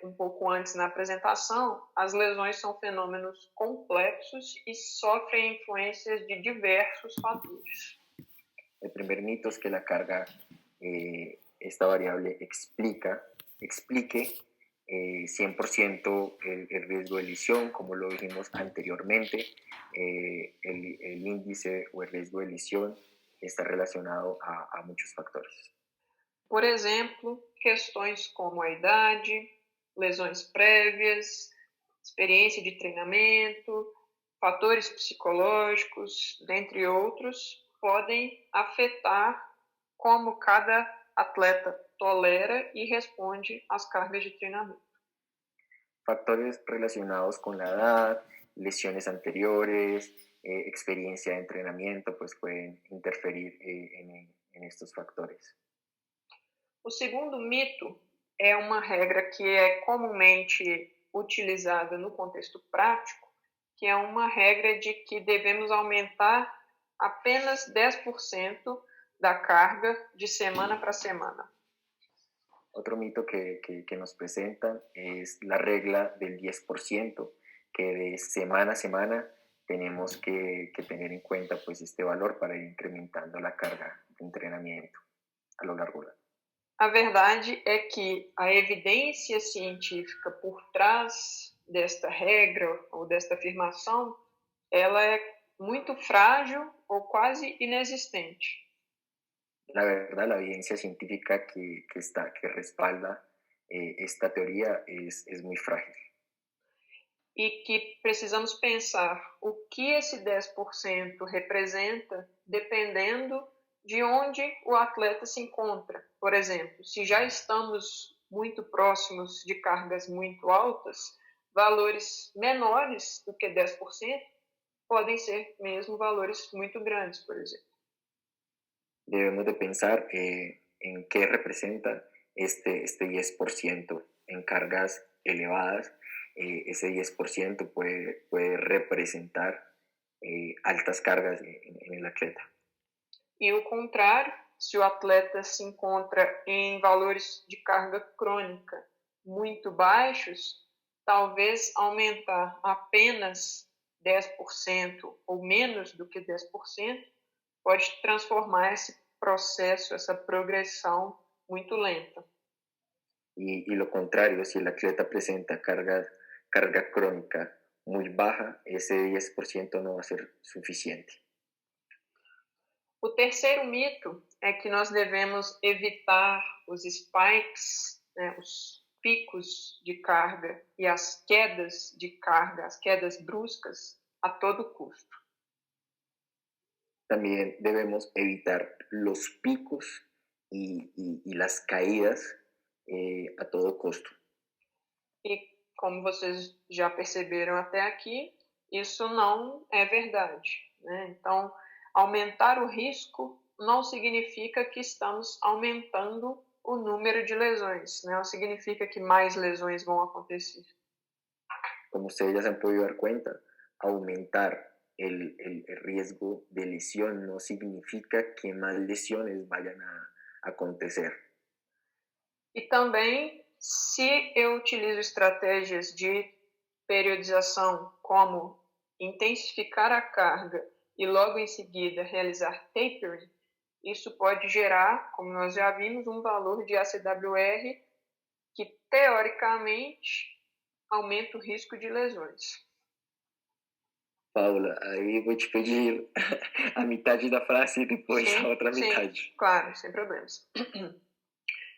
um pouco antes na apresentação, as lesões são fenômenos complexos e sofrem influências de diversos fatores. El primer mito es que la carga, esta variable explique 100% el riesgo de lesión, como lo dijimos anteriormente. El índice o el riesgo de lesión está relacionado a muchos factores. Por exemplo, questões como a idade, lesões prévias, experiência de treinamento, fatores psicológicos, dentre outros, podem afetar como cada atleta tolera y responde às cargas de treinamento. Factores relacionados con la edad, lesiones anteriores, experiencia de entrenamiento, pues pueden interferir en estos factores. O segundo mito é uma regra que é comumente utilizada no contexto prático, que é uma regra de que devemos aumentar apenas 10% da carga de semana para semana. Otro mito que nos presentan es la regla del 10%, que de semana a semana tenemos que tener en cuenta pues este valor para ir incrementando la carga de entrenamiento a lo largo del año. A verdade é que a evidência científica por trás desta regra ou desta afirmação, ela é muito frágil ou quase inexistente. La verdad, la evidencia científica que respalda esta teoría es muy frágil. E que precisamos pensar o que esse 10% representa dependendo de onde o atleta se encontra. Por exemplo, se já estamos muito próximos de cargas muito altas, valores menores do que 10% podem ser mesmo valores muito grandes, por exemplo. Debemos de pensar en qué representa este 10% en cargas elevadas. Ese 10% puede representar altas cargas en el atleta. E o contrário, se o atleta se encontra em valores de carga crônica muito baixos, talvez aumentar apenas 10% ou menos do que 10% pode transformar esse processo, essa progressão muito lenta. Y lo contrario, si el atleta presenta carga crónica muy baja, ese 10% no va a ser suficiente. O terceiro mito é que nós devemos evitar os spikes, né, os picos de carga e as quedas de carga, as quedas bruscas, a todo custo. También debemos evitar los picos y las caídas a todo custo. E como vocês já perceberam até aqui, isso não é verdade, né? Então, aumentar o risco não significa que estamos aumentando o número de lesões, né? Não significa que mais lesões vão acontecer. Como ustedes ya se han podido dar cuenta, aumentar el riesgo de lesión no significa que más lesiones vayan a acontecer. E também, se eu utilizo estratégias de periodização, como intensificar a carga e logo em seguida realizar tapering, isso pode gerar, como nós já vimos, um valor de ACWR que, teoricamente, aumenta o risco de lesões. Paula, aí vou te pedir a metade da frase e depois a outra metade. Sim, claro, sem problemas.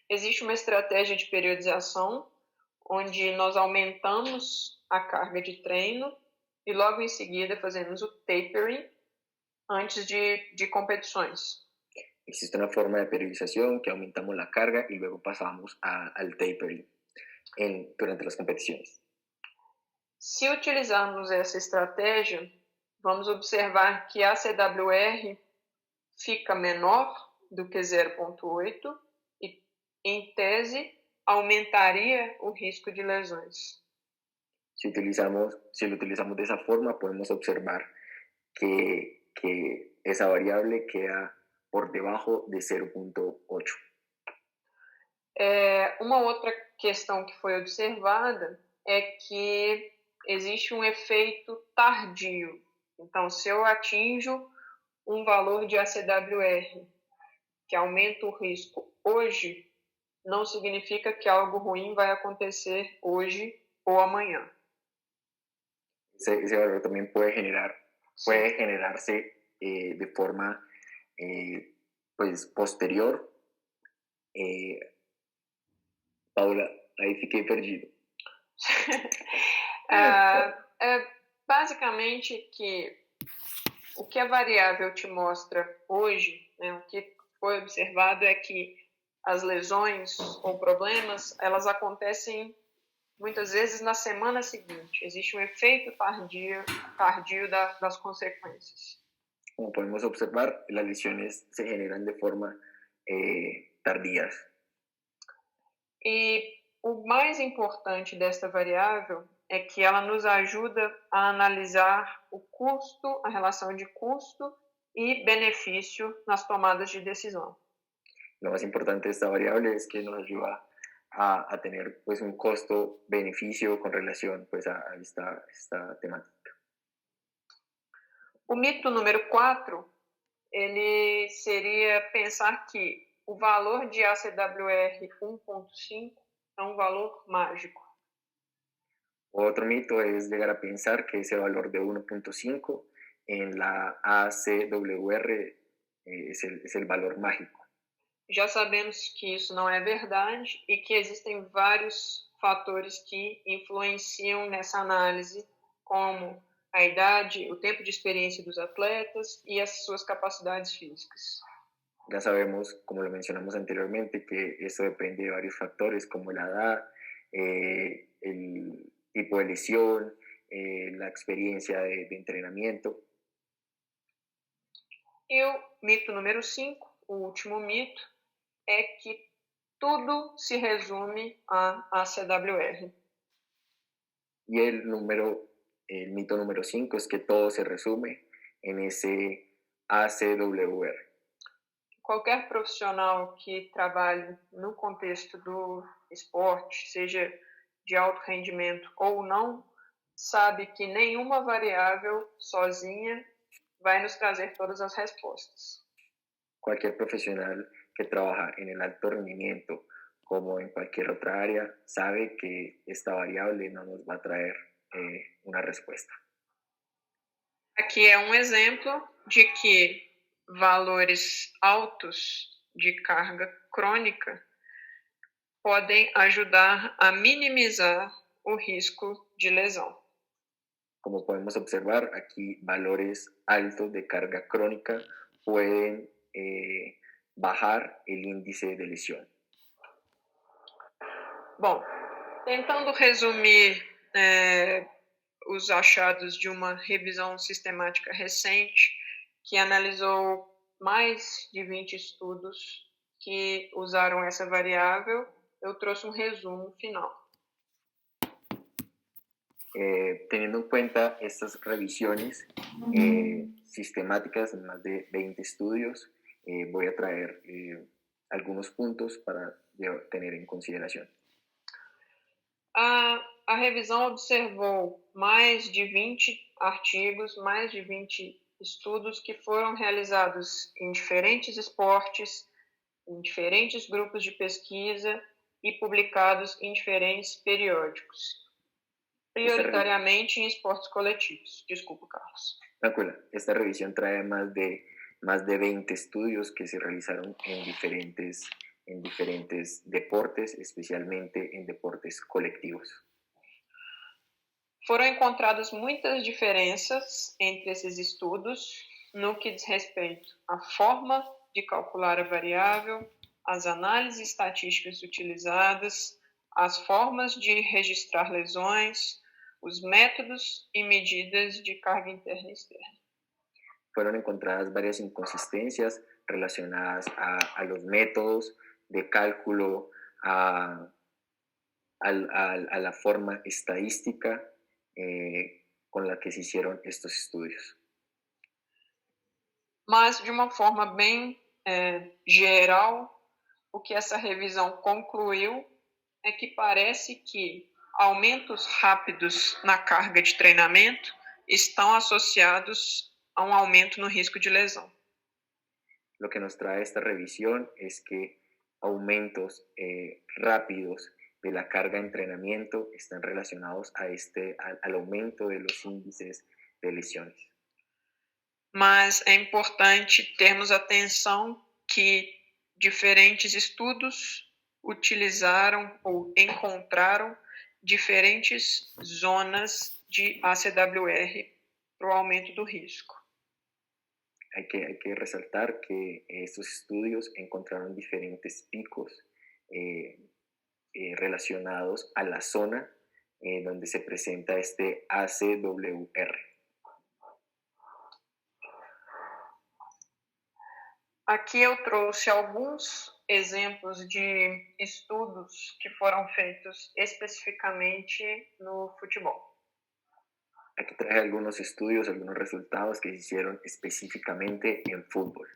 Existe uma estratégia de periodização onde nós aumentamos a carga de treino e logo em seguida fazemos o tapering antes de competições. Existe una forma de periodización que aumentamos la carga y luego pasamos al tapering durante las competiciones. Se utilizarmos essa estratégia, vamos observar que a ACWR fica menor do que 0,8 e, em tese, aumentaria o risco de lesões. Si lo utilizamos de esa forma, podemos observar que esa variable queda por debajo de 0,8. Uma outra questão que foi observada é que existe um efeito tardio. Então, se eu atinjo um valor de ACWR que aumenta o risco hoje, não significa que algo ruim vai acontecer hoje ou amanhã. Ese valor también puede generarse de forma pues posterior. Paula, aí fiquei perdido. Basicamente que o que a variável te mostra hoje, né, o que foi observado é que as lesões ou problemas, elas acontecem muitas vezes na semana seguinte. Existe um efeito tardio das consequências. Como podemos observar, las lesiones se generan de forma tardías. E o mais importante desta variável é que ela nos ajuda a analisar o custo, a relação de custo e benefício nas tomadas de decisão. Lo más importante de esta variable es que nos ayuda a tener pues un costo-beneficio con relación pues a esta temática. O mito número 4, ele seria pensar que o valor de ACWR 1.5 é um valor mágico. Otro mito es llegar a pensar que ese valor de 1.5 en la ACWR es el valor mágico. Já sabemos que isso não é verdade e que existem vários fatores que influenciam nessa análise, como a idade, o tempo de experiência dos atletas e as suas capacidades físicas. Ya sabemos, como lo mencionamos anteriormente, que eso depende de varios factores como la edad, el tipo de lesión, la experiencia de entrenamiento. E o mito número 5, o último mito, é que tudo se resume a ACWR. Y el mito número 5 es que todo se resume en ese ACWR. Qualquer profissional que trabalhe no contexto do esporte, seja de alto rendimento ou não, sabe que nenhuma variável sozinha vai nos trazer todas as respostas. Cualquier profesional que trabaja en el alto rendimiento, como en cualquier otra área, sabe que esta variable no nos va a traer una respuesta. Aqui é um exemplo de que valores altos de carga crônica podem ajudar a minimizar o risco de lesão. Como podemos observar, aquí valores altos de carga crónica pueden bajar el índice de lesión. Bom, tentando resumir os achados de uma revisão sistemática recente que analisou mais de 20 estudos que usaram essa variável, eu trouxe um resumo final. Teniendo en cuenta estas revisiones sistemáticas en más de 20 estudios, voy a traer algunos puntos para tener en consideración. A revisão observou mais de 20 artigos, mais de 20 estudos que foram realizados em diferentes esportes, em diferentes grupos de pesquisa e publicados em diferentes periódicos, prioritariamente em esportes coletivos. Desculpa, Carlos. Tranquila, esta revisión trae más de 20 estudios que se realizaron en diferentes deportes, especialmente en deportes colectivos. Foram encontradas muitas diferenças entre esses estudos no que diz respeito à forma de calcular a variável, às análises estatísticas utilizadas, às formas de registrar lesões, os métodos e medidas de carga interna e externa. Fueron encontradas varias inconsistencias relacionadas a los métodos de cálculo, a la forma estadística con la que se hicieron estos estudios. Mas, de uma forma bem geral, o que essa revisão concluiu é que parece que aumentos rápidos na carga de treinamento estão associados a um aumento no risco de lesão. Lo que nos trae esta revisión es que aumentos rápidos de la carga de entrenamiento están relacionados al aumento de los índices de lesiones. Mas é importante termos atenção que diferentes estudos utilizaram ou encontraram diferentes zonas de ACWR para o aumento do risco. Hay que resaltar que estos estudios encontraron diferentes picos relacionados a la zona donde se presenta este ACWR. Aqui eu trouxe alguns exemplos de estudos que foram feitos especificamente no futebol. Aquí traje algunos estudios, algunos resultados que se hicieron específicamente en fútbol.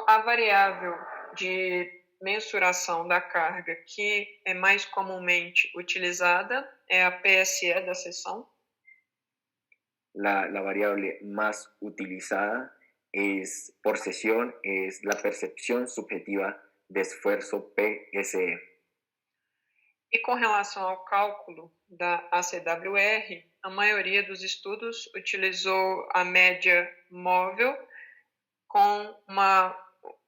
A variável de mensuração da carga que é mais comumente utilizada é a PSE da seção. La variable más utilizada por sesión es la percepción subjetiva de esfuerzo PSE. E com relação ao cálculo da ACWR, a maioria dos estudos utilizou a média móvel com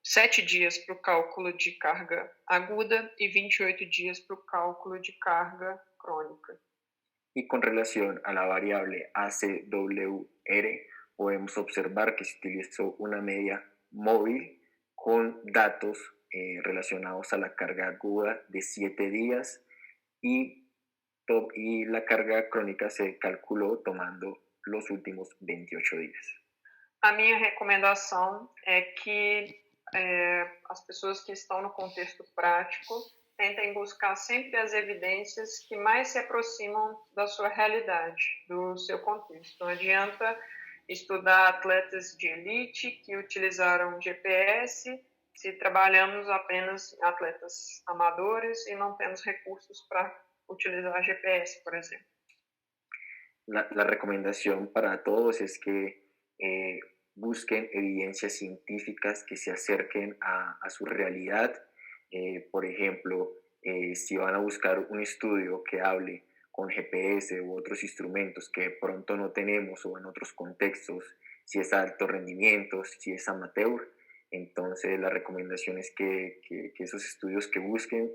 7 dias para o cálculo de carga aguda e 28 dias para o cálculo de carga crônica. Y con relación a la variable ACWR, podemos observar que se utilizó una media móvil con datos relacionados a la carga aguda de 7 días y la carga crónica se calculou tomando los últimos 28 días. A minha recomendação é que as pessoas que estão no contexto prático tentem buscar sempre as evidências que mais se aproximam da sua realidade, do seu contexto. Não adianta estudar atletas de elite que utilizaram GPS se trabalhamos apenas em atletas amadores e não temos recursos para utilizar GPS, por ejemplo. La recomendación para todos es que busquen evidencias científicas que se acerquen a su realidad. Por ejemplo, si van a buscar un estudio que hable con GPS u otros instrumentos que de pronto no tenemos o en otros contextos, si es alto rendimiento, si es amateur, entonces la recomendación es que esos estudios que busquen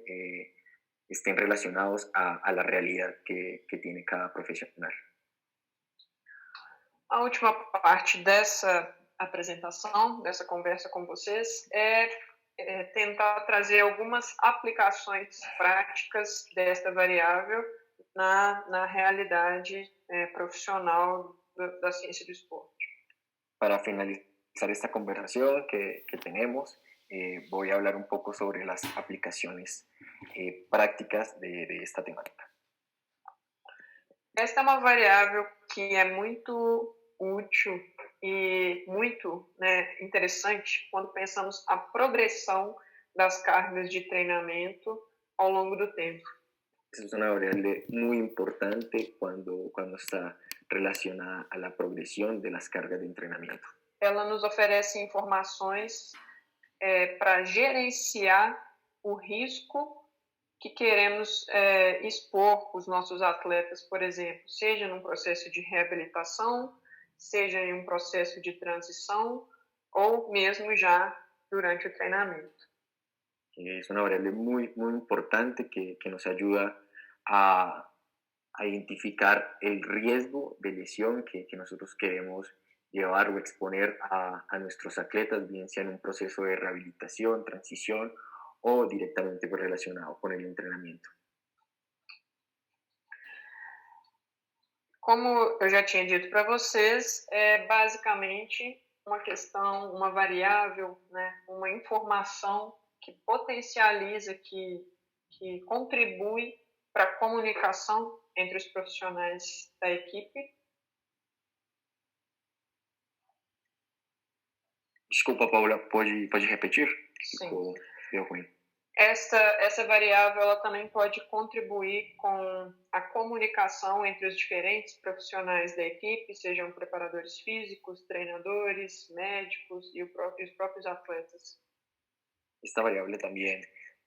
estén relacionados a la realidad que tiene cada profesional. A última parte dessa apresentação, dessa conversa com vocês, é tentar trazer algumas aplicações práticas desta variável na realidade profissional da ciência do esporte. Para finalizar esta conversación que tenemos, voy a hablar un poco sobre las aplicaciones prácticas de esta temática. Esta é uma variável que é muito útil e muito interessante quando pensamos a progressão das cargas de treinamento ao longo do tempo. Es una variable muy importante cuando está relacionada a la progresión de las cargas de entrenamiento. Ela nos oferece informações para gerenciar o risco que queremos expor os nossos atletas, por exemplo, seja num processo de reabilitação, seja em um processo de transição ou mesmo já durante o treinamento. Es una variable muy, muy importante que nos ayuda a identificar el riesgo de lesión que nosotros queremos llevar o exponer a nuestros atletas, bien sea en un proceso de rehabilitación, transición o directamente relacionado con el entrenamiento. Como eu já tinha dito para vocês, é basicamente uma questão, uma variável, uma informação que potencializa, que contribui para a comunicação entre os profissionais da equipe. Desculpa, Paula, pode repetir? Sim. Deu ruim. Essa variável ela também pode contribuir com a comunicação entre os diferentes profissionais da equipe, sejam preparadores físicos, treinadores, médicos e os próprios atletas. Esta variable también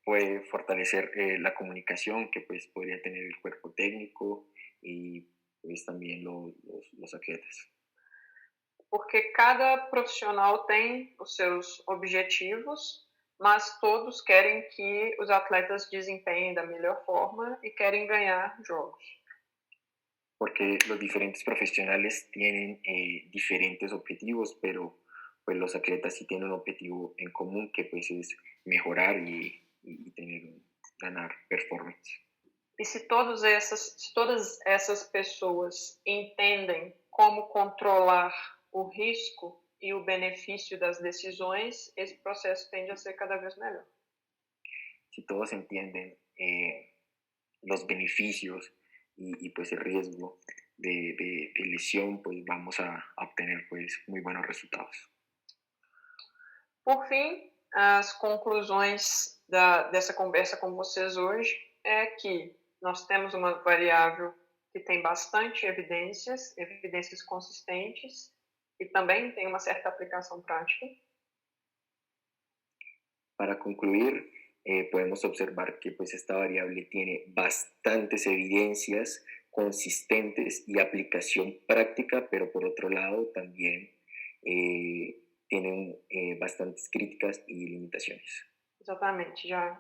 puede fortalecer la comunicación que pues podría tener el cuerpo técnico y pues también los atletas. Porque cada profissional tem os seus objetivos, mas todos querem que os atletas desempenhem da melhor forma e querem ganhar jogos. Porque los diferentes profesionales tienen diferentes objetivos, pero pues los atletas sí tienen un objetivo en común que pues es mejorar y ganar performance. E se todas essas pessoas entendem como controlar o risco e o benefício das decisões, esse processo tende a ser cada vez melhor. Si todos entienden los beneficios y pues el riesgo de lesión, pues vamos a obtener pues muy buenos resultados. Por fim, as conclusões dessa conversa com vocês hoje é que nós temos uma variável que tem bastante evidências consistentes, e também tem uma certa aplicação prática. Para concluir, podemos observar que pues, esta variable tiene bastantes evidencias consistentes y aplicación práctica, pero por otro lado también tienen bastantes críticas y limitaciones. Exatamente, já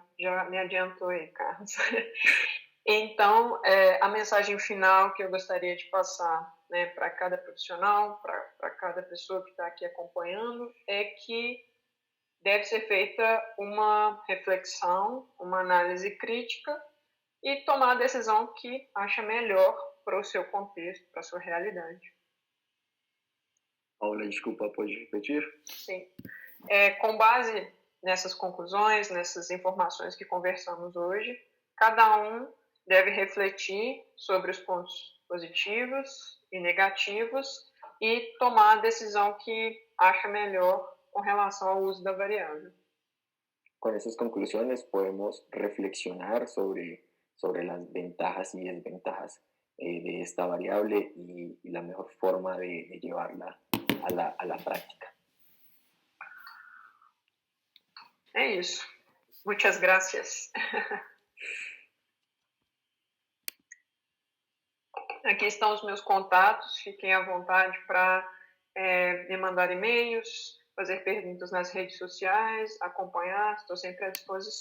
me adiantou aí, Carlos. Então, a mensagem final que eu gostaria de passar, né, para cada profissional, para cada pessoa que está aqui acompanhando, é que deve ser feita uma reflexão, uma análise crítica e tomar a decisão que acha melhor para o seu contexto, para a sua realidade. Paula, desculpa, pode repetir? Sim. Com base nessas conclusões, nessas informações que conversamos hoje, cada um deve refletir sobre os pontos positivos e negativos e tomar a decisão que acha melhor com relação ao uso da variável. Con esas conclusiones podemos reflexionar sobre las ventajas y desventajas de esta variable y la mejor forma de llevarla a la práctica. É isso. Muchas gracias. Aqui estão os meus contatos. Fiquem à vontade para me mandar e-mails, fazer perguntas nas redes sociais, acompanhar. Estou sempre à disposição.